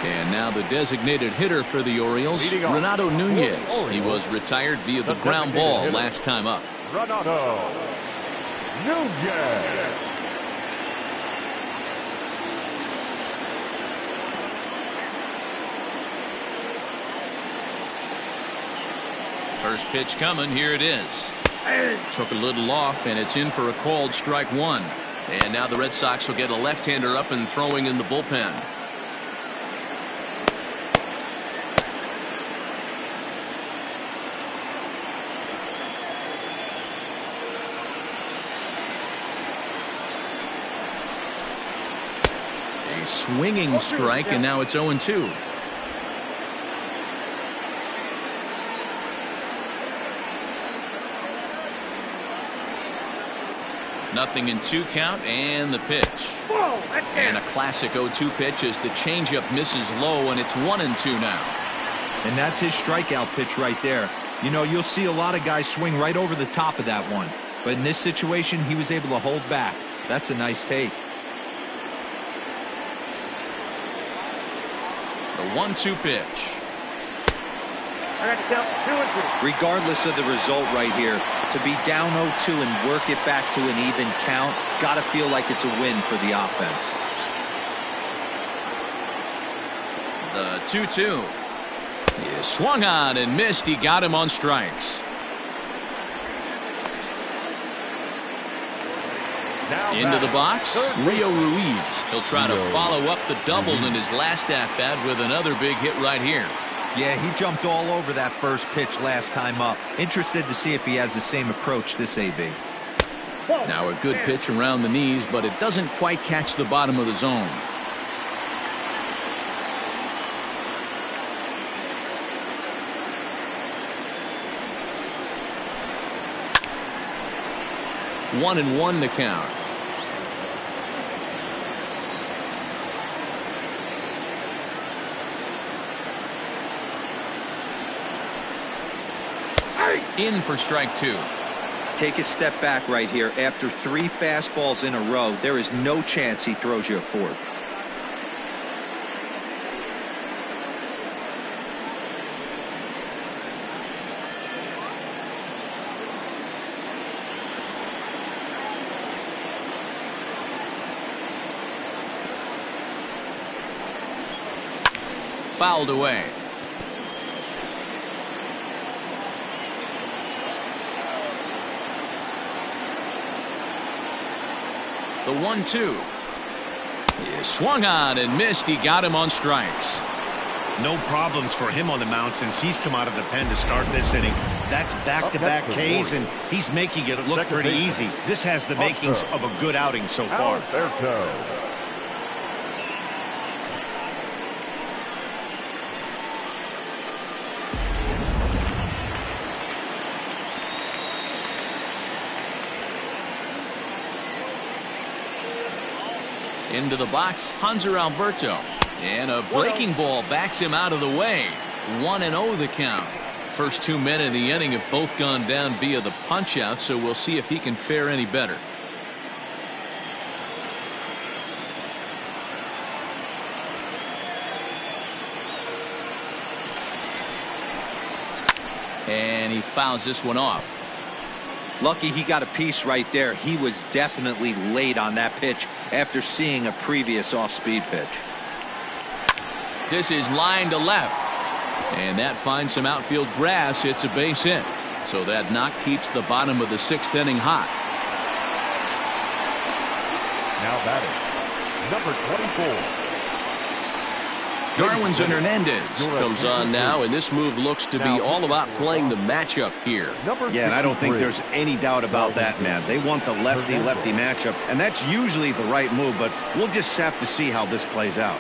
And now the designated hitter for the Orioles, Renato Nunez. He was retired via the ground ball last time up. Renato Nunez. First pitch coming. Here it is. Took a little off, and it's in for a called strike 1. And now the Red Sox will get a left-hander up and throwing in the bullpen. A swinging strike, and now it's 0-2. Nothing in 2 count, and the pitch. And a classic 0-2 pitch as the changeup misses low, and it's 1-2 now. And that's his strikeout pitch right there. You know, you'll see a lot of guys swing right over the top of that one. But in this situation, he was able to hold back. That's a nice take. The 1-2 pitch. Regardless of the result right here, to be down 0-2 and work it back to an even count, got to feel like it's a win for the offense. The 2-2. He swung on and missed. He got him on strikes. Into the box, Rio Ruiz. He'll try to follow up the double in his last at-bat with another big hit right here. Yeah, he jumped all over that first pitch last time up. Interested to see if he has the same approach this AB. Now a good pitch around the knees, but it doesn't quite catch the bottom of the zone. One and one the count. In for strike 2. Take a step back right here. After 3 fastballs in a row, there is no chance he throws you a 4th. Fouled away. The 1-2. He swung on and missed. He got him on strikes. No problems for him on the mound since he's come out of the pen to start this inning. That's back-to-back Ks, and he's making it look pretty easy. This has the makings of a good outing so far. Alberto. Into the box, Hanser Alberto. And a breaking ball backs him out of the way. 1-0 the count. First 2 men in the inning have both gone down via the punch-out, so we'll see if he can fare any better. And he fouls this one off. Lucky he got a piece right there. He was definitely late on that pitch after seeing a previous off-speed pitch. This is line to left. And that finds some outfield grass. It's a base hit. So that knock keeps the bottom of the 6th inning hot. Now batting, number 24. Darwinzon Hernandez comes on now, and this move looks to be all about playing the matchup here. Yeah, and I don't think there's any doubt about that, man. They want the lefty-lefty matchup, and that's usually the right move, but we'll just have to see how this plays out.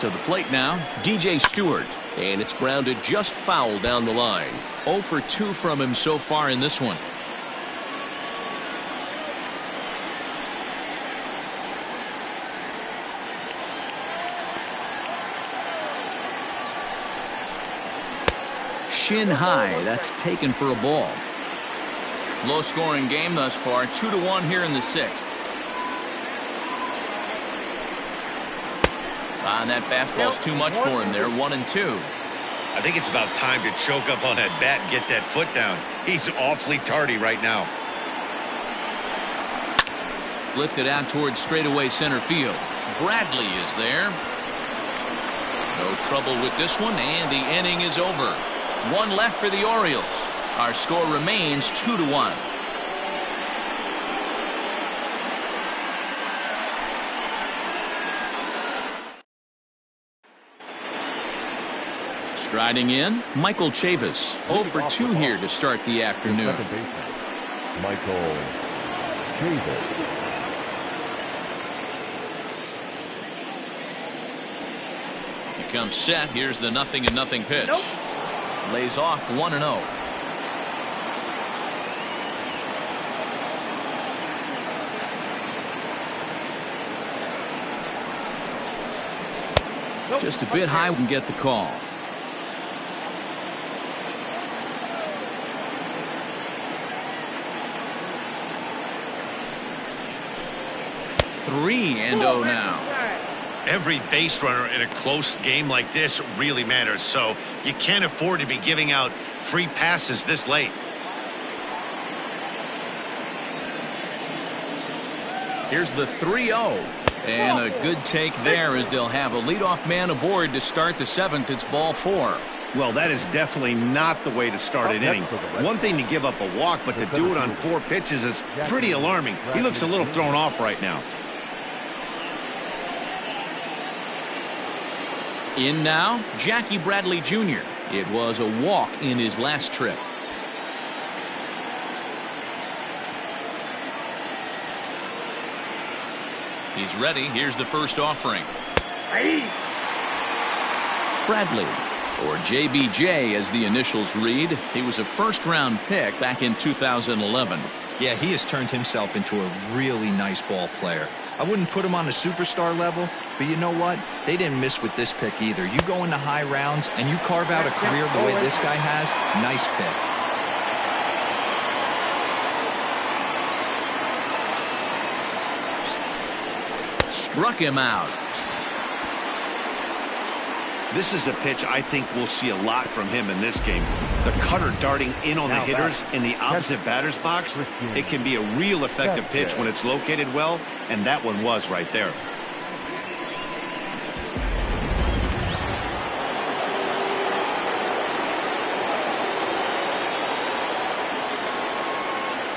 To the plate now, DJ Stewart, and it's grounded just foul down the line. 0 for 2 from him so far in this one. Shin high, that's taken for a ball. Low scoring game thus far, 2-1 here in the 6th. And that fastball's too much for him there. 1-2. I think it's about time to choke up on that bat and get that foot down. He's awfully tardy right now. Lifted out towards straightaway center field. Bradley is there. No trouble with this one, and the inning is over. 1 left for the Orioles. Our score remains 2-1. Striding in, Michael Chavis. 0 for 2 here to start the afternoon. Second baseman, Michael Chavis. He comes set. Here's the 0-0 pitch. Lays off 1-0. Just a bit high and get the call. Three and 0 now. Every base runner in a close game like this really matters, so you can't afford to be giving out free passes this late. Here's the 3-0. And a good take there as they'll have a leadoff man aboard to start the 7th. It's ball 4. Well, that is definitely not the way to start an inning. One thing to give up a walk, but to do it on 4 pitches is pretty alarming. He looks a little thrown off right now. In now, Jackie Bradley Jr. It was a walk in his last trip. He's ready. Here's the first offering. Bradley, or JBJ as the initials read. He was a first-round pick back in 2011. Yeah, he has turned himself into a really nice ball player. I wouldn't put him on a superstar level, but you know what? They didn't miss with this pick either. You go into high rounds and you carve out a career the way this guy has. Nice pick. Struck him out. This is a pitch I think we'll see a lot from him in this game. The cutter darting in on the hitters in the opposite batter's box. It can be a real effective pitch when it's located well, and that one was right there.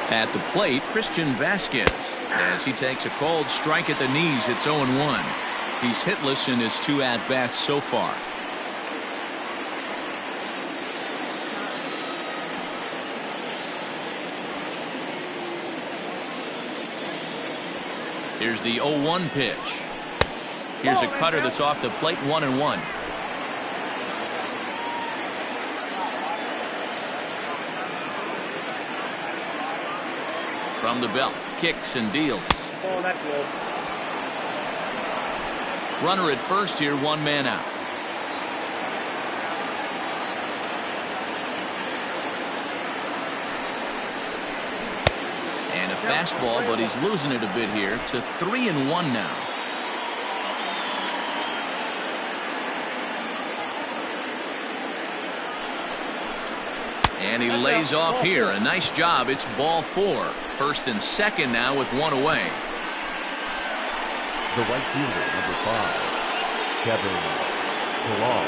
At the plate, Christian Vasquez. As he takes a cold strike at the knees, it's 0-1. He's hitless in his 2 at-bats so far. Here's the 0-1 pitch. Here's a cutter that's off the plate, 1-1. From the belt, kicks and deals. Oh, that's low. Runner at first here, one man out. And a fastball, but he's losing it a bit here to 3-1 now. And he lays off here. A nice job. It's ball 4. First and second now with one away. The right fielder, number 5, Kevin Pillar.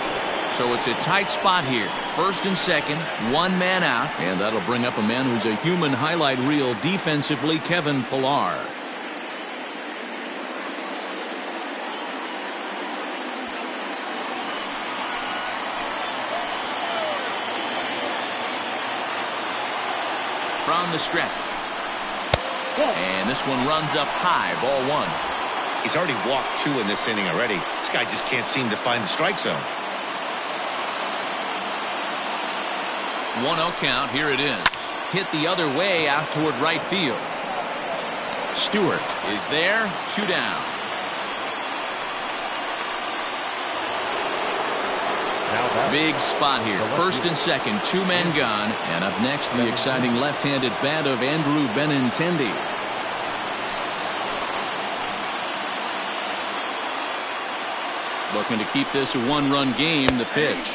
So it's a tight spot here. First and second, one man out. And that'll bring up a man who's a human highlight reel defensively, Kevin Pillar. From the stretch. And this one runs up high, ball 1. He's already walked 2 in this inning already. This guy just can't seem to find the strike zone. 1-0 count. Here it is. Hit the other way out toward right field. Stewart is there. 2 down. Big spot here. First and second, 2 men gone. And up next, the exciting left-handed bat of Andrew Benintendi. Looking to keep this a 1-run game. The pitch.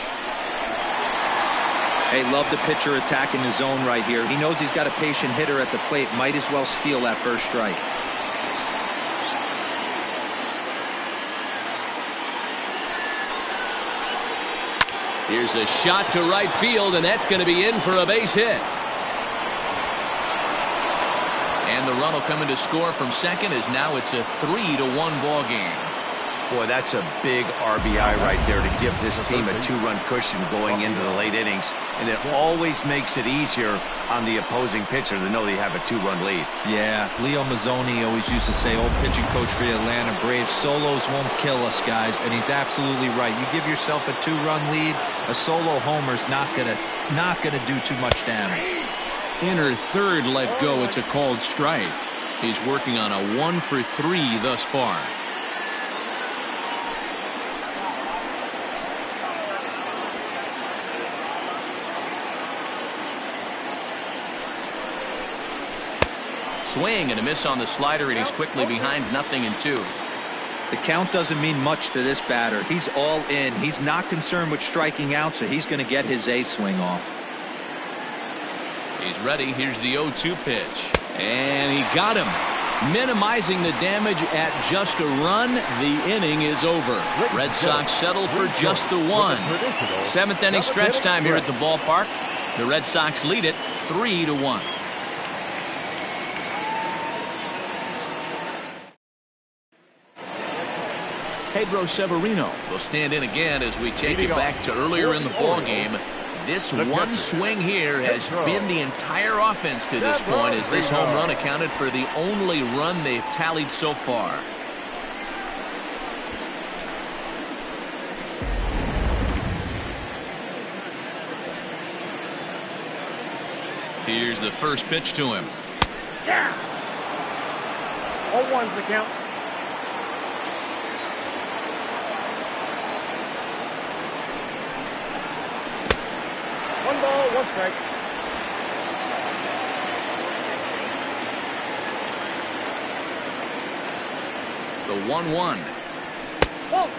Hey, love the pitcher attacking the zone right here. He knows he's got a patient hitter at the plate. Might as well steal that first strike. Here's a shot to right field, and that's going to be in for a base hit. And the run will come in to score from second, as now it's a 3-1 ball game. Boy, that's a big RBI right there to give this team a 2-run cushion going into the late innings. And it always makes it easier on the opposing pitcher to know they have a 2-run lead. Yeah, Leo Mazzoni always used to say, old pitching coach for the Atlanta Braves, solos won't kill us, guys. And he's absolutely right. You give yourself a 2-run lead, a solo homer's not gonna do too much damage. Inner third let go. It's a called strike. He's working on a 1 for 3 thus far. Swing and a miss on the slider, and he's quickly behind 0-2. The count doesn't mean much to this batter. He's all in. He's not concerned with striking out, so he's going to get his A swing off. He's ready. Here's the 0-2 pitch. And he got him. Minimizing the damage at just a run. The inning is over. Red Sox settle for just the 1. 7th inning stretch time here at the ballpark. The Red Sox lead it 3-1. Pedro Severino will stand in again as we take it back to earlier in the ball game. This one swing here has been the entire offense to this point, as this home run accounted for the only run they've tallied so far. Here's the first pitch to him. Yeah. 0-1's the count. One ball, 1 strike. The 1-1. Ball 2.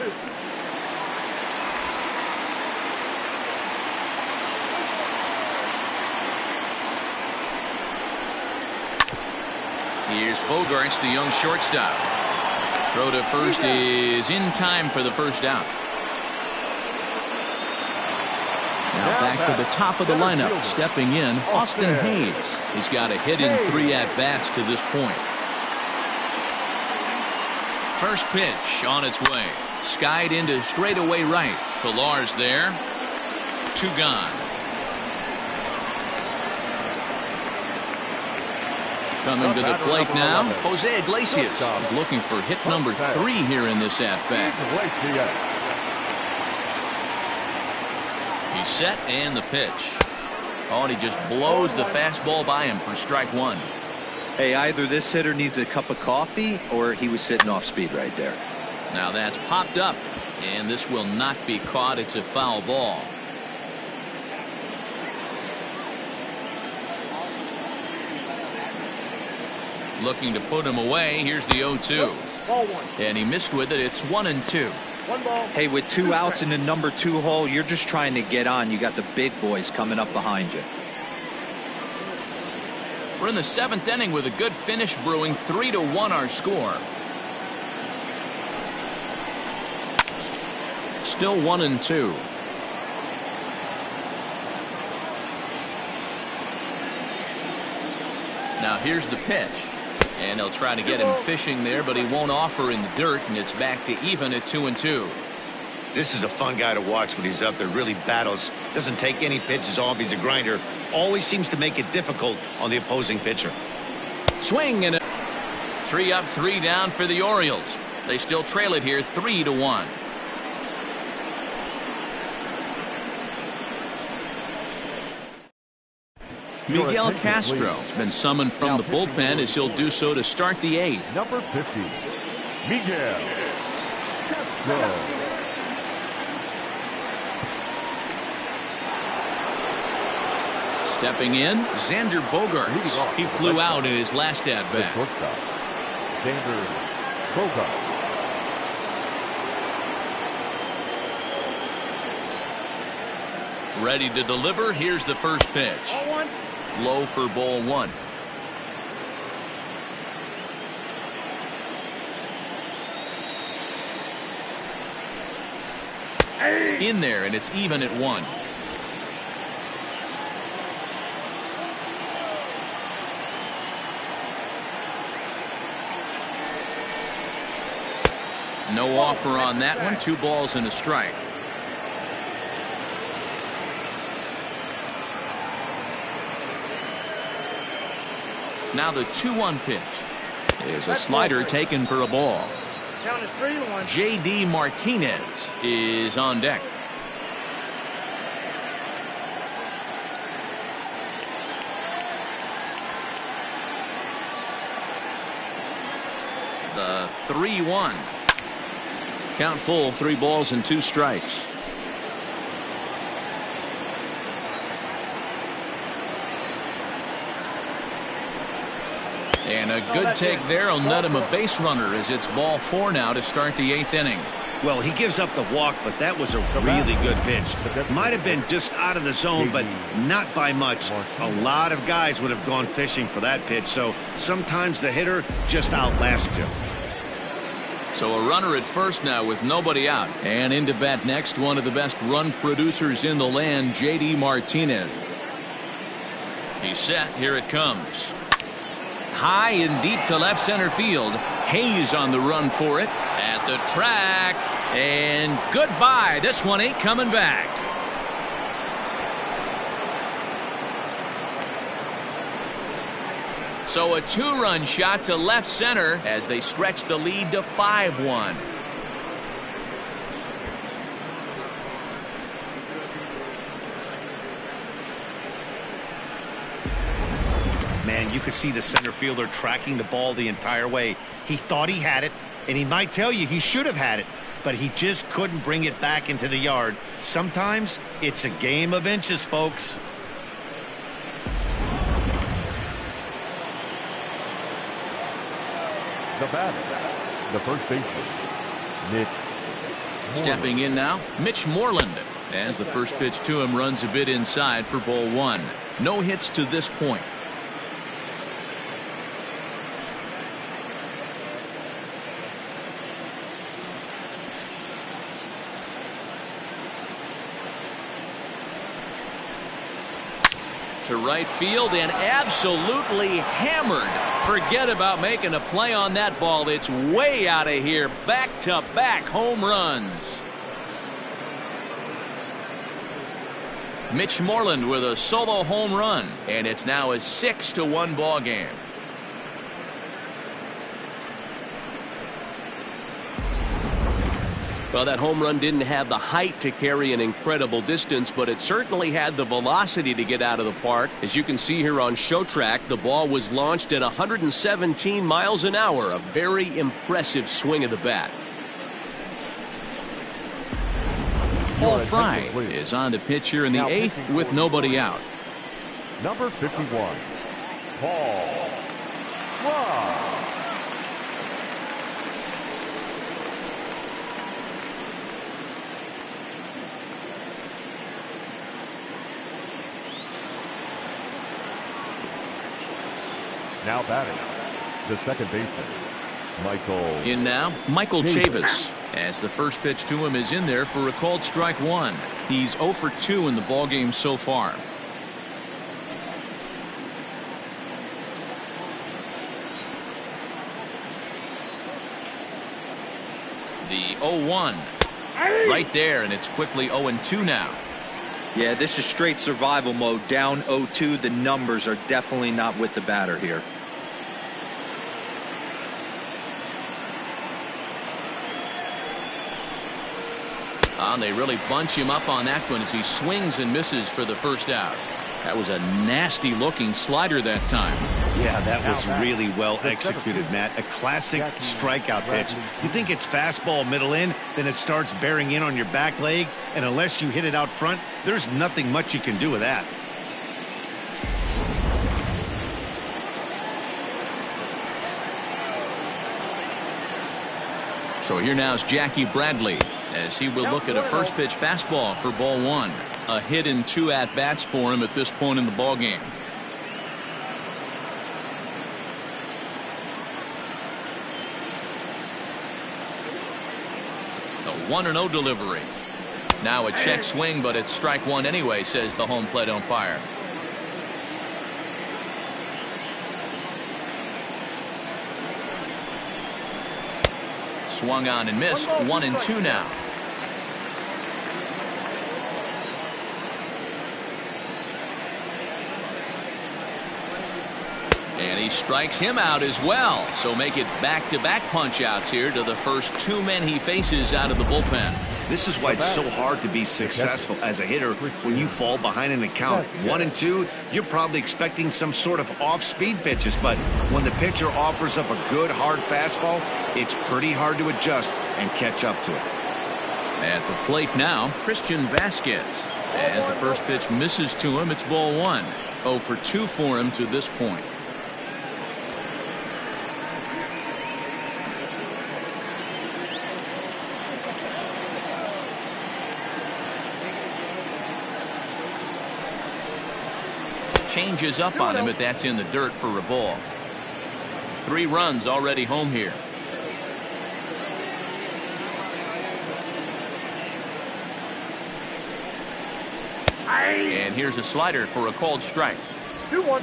Here's Bogarts, the young shortstop. Throw to first is in time for the first out. Now back to the top of the lineup, stepping in, Austin Hayes. He's got a hit in 3 at-bats to this point. First pitch on its way. Skied into straightaway right. Pillar's there. 2 gone. Coming to the plate now, Jose Iglesias is looking for hit number 3 here in this at-bat. He's set, and the pitch. Oh, and he just blows the fastball by him for strike 1. Hey, either this hitter needs a cup of coffee or he was sitting off speed right there. Now that's popped up, and this will not be caught. It's a foul ball. Looking to put him away. Here's the 0-2. Ball one. And he missed with it. It's 1-2. One ball. Hey, with 2 outs in the number 2 hole, you're just trying to get on. You got the big boys coming up behind you. We're in the 7th inning with a good finish brewing. 3-1 our score. Still 1-2. Now here's the pitch. And they'll try to get him fishing there, but he won't offer in the dirt, and it's back to even at 2-2. This is a fun guy to watch when he's up there. Really battles. Doesn't take any pitches off. He's a grinder. Always seems to make it difficult on the opposing pitcher. Swing and 3 up, 3 down for the Orioles. They still trail it here 3-1. Miguel Castro has been summoned from the bullpen as he'll do so to start the 8th. Number 50, Miguel Castro. Stepping in, Xander Bogaerts. He flew out in his last at-bat. Xander Bogaerts. Ready to deliver. Here's the first pitch. Ball one. Low for ball 1. In there, and it's even at 1. No offer on that one. 2 balls and a strike. Now the 2-1 pitch is a slider taken for a ball. Count is 3-1. J.D. Martinez is on deck. The 3-1. Count full, 3 balls and 2 strikes. And a good take there will net him a base runner as it's ball 4 now to start the 8th inning. Well, he gives up the walk, but that was a really good pitch. Might have been just out of the zone, but not by much. A lot of guys would have gone fishing for that pitch, so sometimes the hitter just outlasts you. So a runner at first now with nobody out. And into bat next, one of the best run producers in the land, J.D. Martinez. He's set. Here it comes. High and deep to left center field. Hayes on the run for it. At the track. And goodbye. This one ain't coming back. So a 2-run shot to left center as they stretch the lead to 5-1. Man, you could see the center fielder tracking the ball the entire way. He thought he had it, and he might tell you he should have had it, but he just couldn't bring it back into the yard. Sometimes it's a game of inches, folks. The batter, the first baseman, Mitch Moreland. Stepping in now, Mitch Moreland. As the first pitch to him runs a bit inside for ball 1. No hits to this point. To right field and absolutely hammered. Forget about making a play on that ball. It's way out of here. Back-to-back home runs. Mitch Moreland with a solo home run, and it's now a 6-1 ball game. Well, that home run didn't have the height to carry an incredible distance, but it certainly had the velocity to get out of the park. As you can see here on Show Track, the ball was launched at 117 miles an hour. A very impressive swing of the bat. Paul Fry is on the pitch here in the 8th with nobody out. Number 51, Paul Fry. Now batting, the second baseman, Michael. In now, Michael Chavis, as the first pitch to him is in there for a called strike one. He's 0 for 2 in the ballgame so far. The 0-1 right there, and it's quickly 0-2 now. Yeah, this is straight survival mode. Down 0-2. The numbers are definitely not with the batter here. And they really bunch him up on that one as he swings and misses for the first out. That was a nasty looking slider that time. Yeah, that was really well executed, Matt. A classic strikeout pitch. You think it's fastball middle in, then it starts bearing in on your back leg, and unless you hit it out front, there's nothing much you can do with that. So here now is Jackie Bradley, as he will look at a first pitch fastball for ball one. A hit and 2 at-bats for him at this point in the ballgame. The 1-0 delivery. Now a check swing, but it's strike one anyway, says the home plate umpire. Swung on and missed. 1-2 now. And he strikes him out as well. So make it back-to-back punch-outs here to the first 2 men he faces out of the bullpen. This is why it's so hard to be successful as a hitter when you fall behind in the count. 1-2, you're probably expecting some sort of off-speed pitches, but when the pitcher offers up a good hard fastball, it's pretty hard to adjust and catch up to it. At the plate now, Christian Vasquez. As the first pitch misses to him, it's ball one. 0 for 2 for him to this point. Changes up on him, but that's in the dirt for a ball. 3 runs already home here. And here's a slider for a called strike.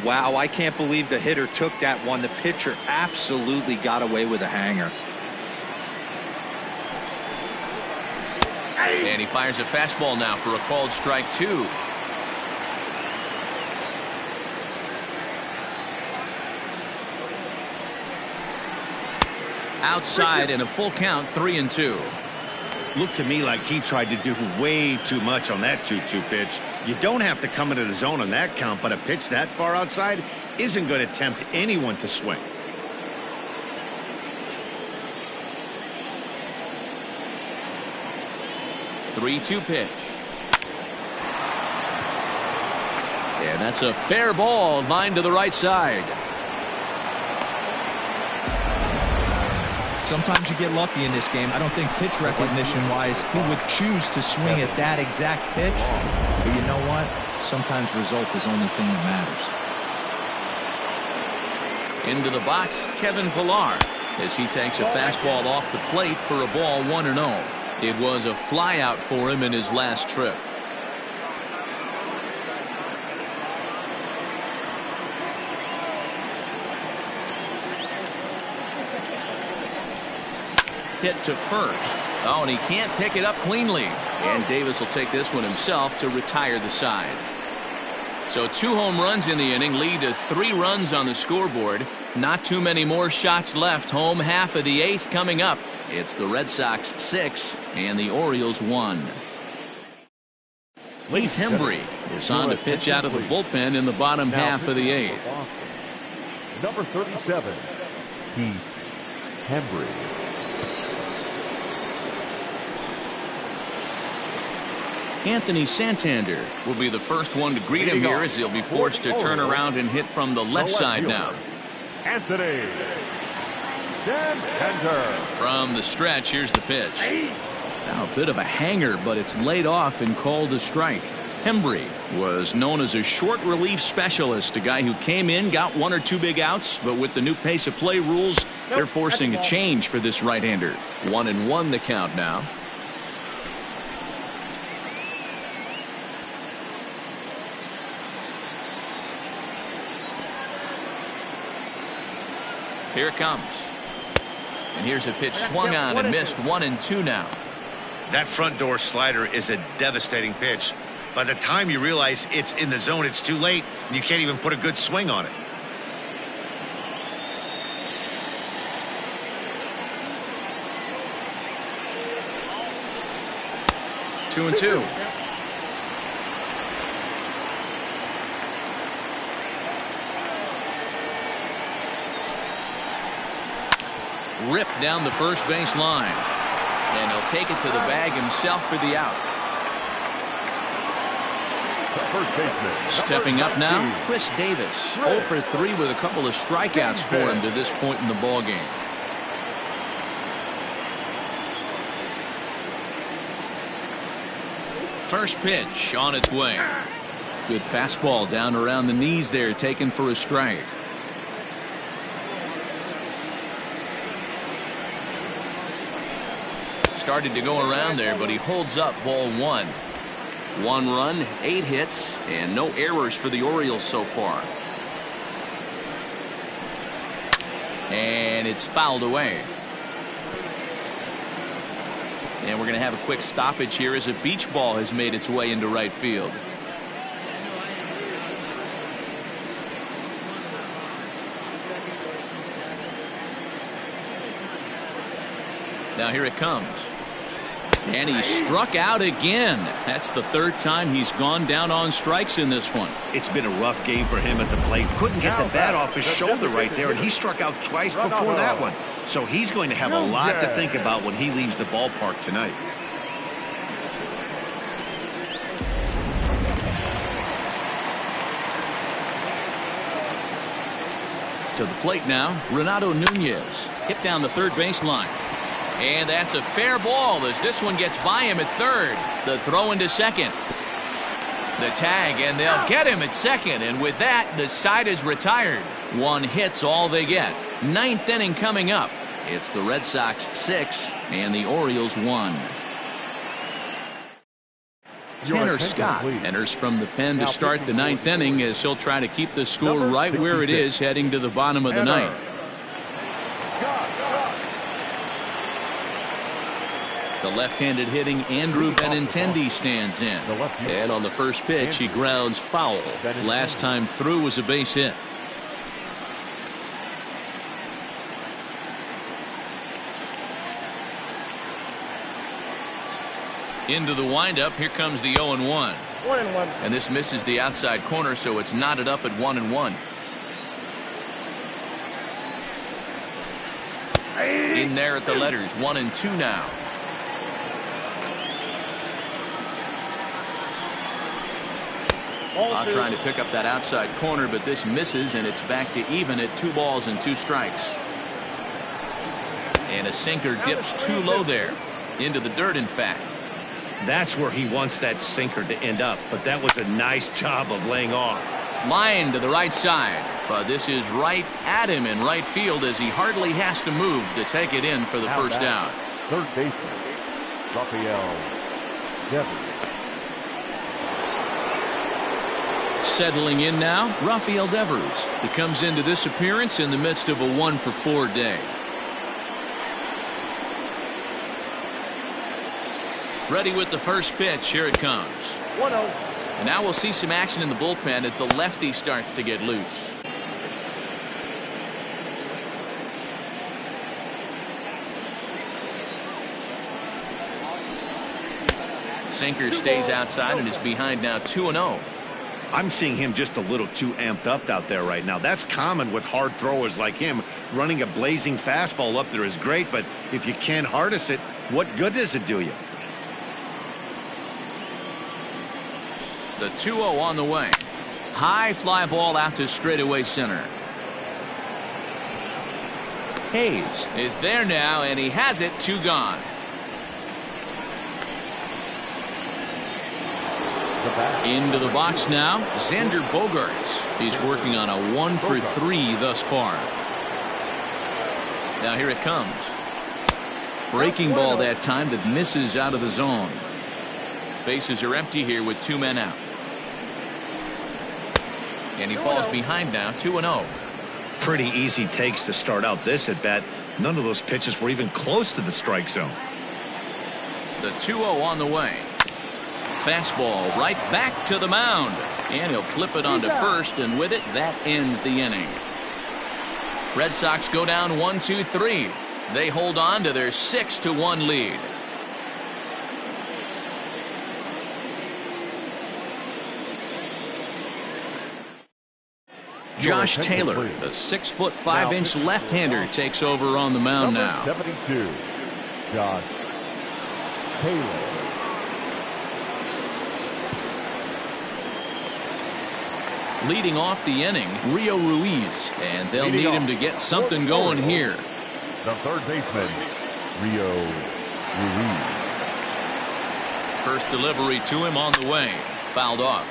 Wow, I can't believe the hitter took that one. The pitcher absolutely got away with a hanger. And he fires a fastball now for a called strike 2. Outside and a full count, 3-2. Looked to me like he tried to do way too much on that 2-2 pitch. You don't have to come into the zone on that count, but a pitch that far outside isn't going to tempt anyone to swing. Three-two pitch. And that's a fair ball, lined to the right side. Sometimes you get lucky in this game. I don't think pitch recognition-wise he would choose to swing at that exact pitch. But you know what? Sometimes result is the only thing that matters. Into the box, Kevin Pillar, as he takes a fastball off the plate for a ball 1-0. It was a flyout for him in his last trip. Hit to first. Oh, and he can't pick it up cleanly. And Davis will take this one himself to retire the side. So 2 home runs in the inning lead to 3 runs on the scoreboard. Not too many more shots left. Home half of the 8th coming up. It's the Red Sox 6 and the Orioles 1. Leif Hembry is on to pitch out of the bullpen in the bottom half of the 8th. Number 37, Keith Hembry. Anthony Santander will be the first one to greet him here as he'll be forced to turn around and hit from the left side now. Anthony Santander. From the stretch, here's the pitch. Now a bit of a hanger, but it's laid off and called a strike. Hembry was known as a short relief specialist, a guy who came in, got 1 or 2 big outs, but with the new pace of play rules, they're forcing a change for this right-hander. 1-1 the count now. Here it comes. And here's a pitch swung on and missed. 1-2 now. That front door slider is a devastating pitch. By the time you realize it's in the zone, it's too late, and you can't even put a good swing on it. Two and two. Ripped down the first base line. And he'll take it to the bag himself for the out. First baseman. Stepping up now, Chris Davis. 0 for 3 with a couple of strikeouts for him to this point in the ball game. First pitch on its way. Good fastball down around the knees there, taken for a strike. Started to go around there, but he holds up. Ball 1. 1 run, 8 hits, and no errors for the Orioles so far. And it's fouled away. And we're going to have a quick stoppage here as a beach ball has made its way into right field. Now here it comes. And he struck out again. That's the 3rd time he's gone down on strikes in this one. It's been a rough game for him at the plate. Couldn't get the bat off his shoulder right there, and he struck out twice before that one. So he's going to have a lot to think about when he leaves the ballpark tonight. To the plate now, Renato Nunez. Hit down the third baseline. And that's a fair ball as this one gets by him at third. The throw into second. The tag, and they'll get him at second. And with that, the side is retired. 1 hit's all they get. 9th inning coming up. It's the Red Sox 6 and the Orioles 1. Tanner Scott enters from the pen to start the 9th inning as he'll try to keep the score right where it is heading to the bottom of the 9th. The left-handed hitting Andrew Benintendi stands in. And on the first pitch, he grounds foul. Last time through was a base hit. Into the windup, here comes the 0-1. 1-1. And this misses the outside corner, so it's knotted up at 1-1. In there at the letters, 1-2 now. Trying to pick up that outside corner, but this misses, and it's back to even at 2 balls and 2 strikes. And a sinker dips too low there. Into the dirt, in fact. That's where he wants that sinker to end up, but that was a nice job of laying off. Line to the right side, but this is right at him in right field as he hardly has to move to take it in for the first out. Third baseman, Rafael Devers. Settling in now, Rafael Devers. He comes into this appearance in the midst of a 1-for-4 day. Ready with the first pitch. Here it comes. 1-0. And now we'll see some action in the bullpen as the lefty starts to get loose. Sinker stays outside and is behind now 2-0. I'm seeing him just a little too amped up out there right now. That's common with hard throwers like him. Running a blazing fastball up there is great, but if you can't harness it, what good does it do you? The 2-0 on the way. High fly ball out to straightaway center. Hayes is there now, and he has it. 2 gone. Into the box now, Xander Bogaerts. He's working on a 1-for-3 thus far. Now here it comes. Breaking ball that time that misses out of the zone. Bases are empty here with 2 men out. And he falls behind now, 2-0. Pretty easy takes to start out this at bat. None of those pitches were even close to the strike zone. The 2-0 on the way. Fastball right back to the mound. And he'll flip it onto first, and with it, that ends the inning. Red Sox go down 1-2-3. They hold on to their 6-1 lead. Josh Taylor, the 6'5" left-hander, takes over on the mound now. 72, Josh Taylor. Leading off the inning, Rio Ruiz, and they'll need him to get something going here. The third baseman, Rio Ruiz. First delivery to him on the way, fouled off.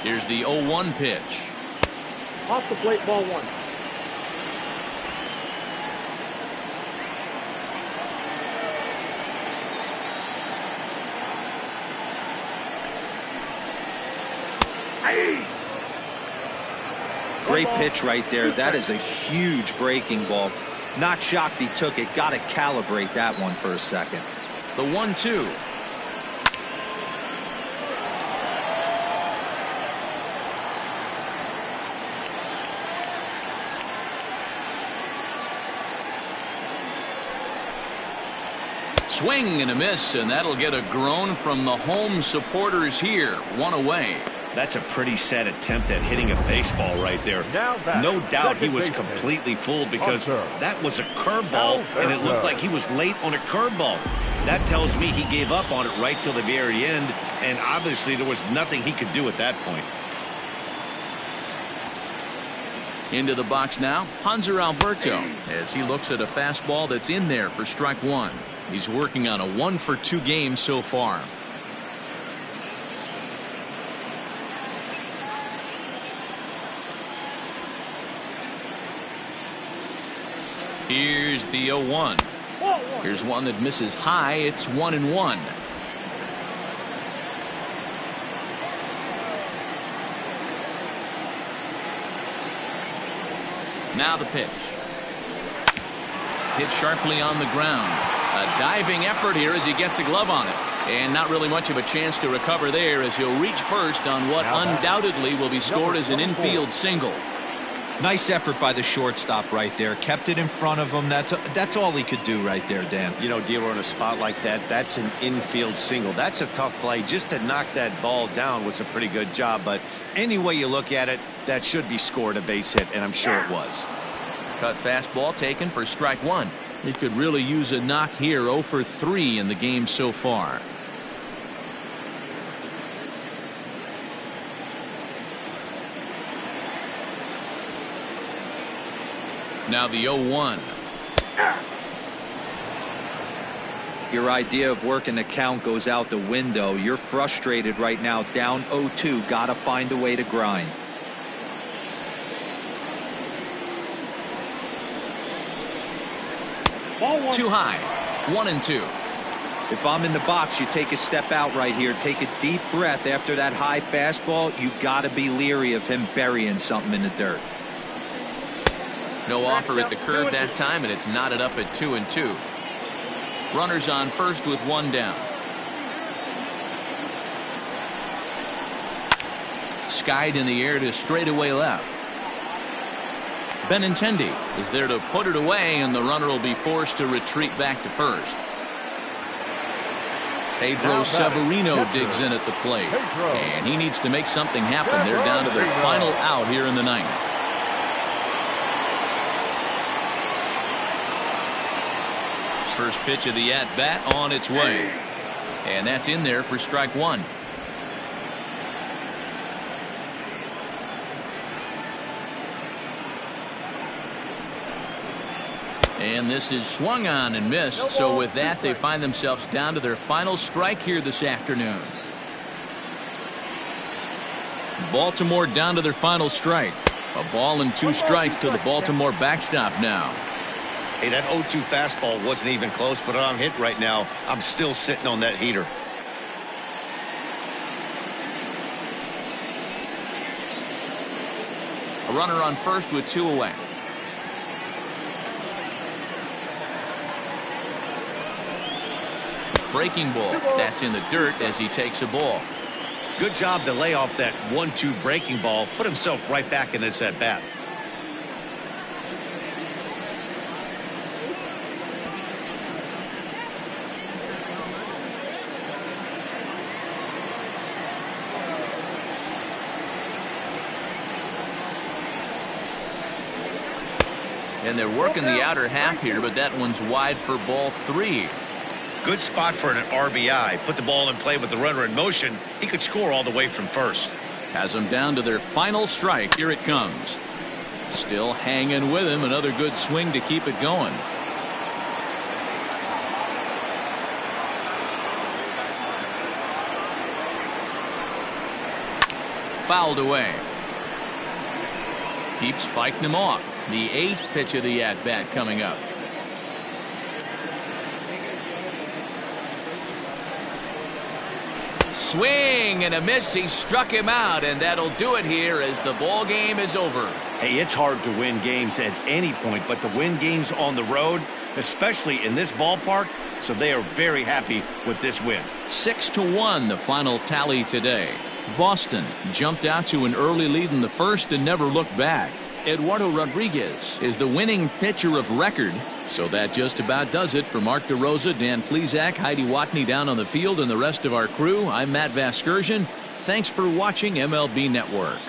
Here's the 0-1 pitch. Off the plate, ball 1. Great pitch right there. That is a huge breaking ball. Not shocked he took it. Got to calibrate that one for a second. The 1-2. Swing and a miss, and that'll get a groan from the home supporters here. 1 away. That's a pretty sad attempt at hitting a baseball right there. No doubt he was completely fooled because that was a curveball, and it looked like he was late on a curveball. That tells me he gave up on it right till the very end, and obviously there was nothing he could do at that point. Into the box now, Hanser Alberto, as he looks at a fastball that's in there for strike 1. He's working on a 1-for-2 game so far. Here's the 0-1. Here's one that misses high. It's 1-1. Now the pitch. Hit sharply on the ground. A diving effort here as he gets a glove on it. And not really much of a chance to recover there as he'll reach first on what undoubtedly will be scored as an infield single. Nice effort by the shortstop right there. Kept it in front of him. That's all he could do right there, Dan. You know, Dealer, in a spot like that, that's an infield single. That's a tough play. Just to knock that ball down was a pretty good job. But any way you look at it, that should be scored a base hit, and I'm sure it was. Cut fastball taken for strike 1. He could really use a knock here. 0-for-3 in the game so far. Now the 0-1. Your idea of working the count goes out the window. You're frustrated right now, down 0-2. Got to find a way to grind. Too high. 1-2. If I'm in the box, you take a step out right here. Take a deep breath after that high fastball. You got to be leery of him burying something in the dirt. No offer at the curve that time, and it's knotted up at 2-2. Runners on first with one down. Skied in the air to straightaway left. Benintendi is there to put it away, and the runner will be forced to retreat back to first. Pedro Severino digs in at the plate, and he needs to make something happen. They're down to their final out here in the ninth. First pitch of the at-bat on its way, and that's in there for strike one. And this is swung on and missed. So with that, they find themselves down to their final strike here this afternoon. Baltimore down to their final strike. A ball and 2 strikes to the Baltimore backstop now. Hey, that 0-2 fastball wasn't even close, but I'm hit right now. I'm still sitting on that heater. A runner on first with 2 away. Breaking ball. That's in the dirt as he takes a ball. Good job to lay off that 1-2 breaking ball. Put himself right back in this at bat. And they're working the outer half here, but that one's wide for ball 3. Good spot for an RBI. Put the ball in play with the runner in motion. He could score all the way from first. Has them down to their final strike. Here it comes. Still hanging with him. Another good swing to keep it going. Fouled away. Keeps fighting him off. The 8th pitch of the at-bat coming up. Swing and a miss. He struck him out, and that'll do it here as the ball game is over. Hey, it's hard to win games at any point, but to win games on the road, especially in this ballpark, so they are very happy with this win. 6-1 the final tally today. Boston jumped out to an early lead in the first and never looked back. Eduardo Rodriguez is the winning pitcher of record. So that just about does it for Mark DeRosa, Dan Plesac, Heidi Watney down on the field, and the rest of our crew. I'm Matt Vasgersian. Thanks for watching MLB Network.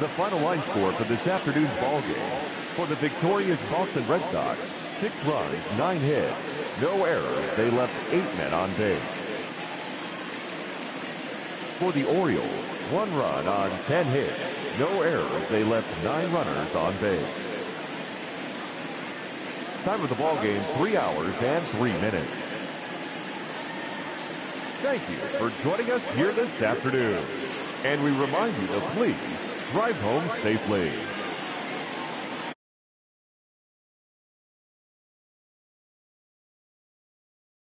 The final line score for this afternoon's ball game. For the victorious Boston Red Sox, 6 runs, 9 hits, no errors. They left 8 men on base. For the Orioles, 1 run on 10 hits, no errors. They left 9 runners on base. Time of the ball game, 3 hours and 3 minutes. Thank you for joining us here this afternoon. And we remind you to please drive home safely.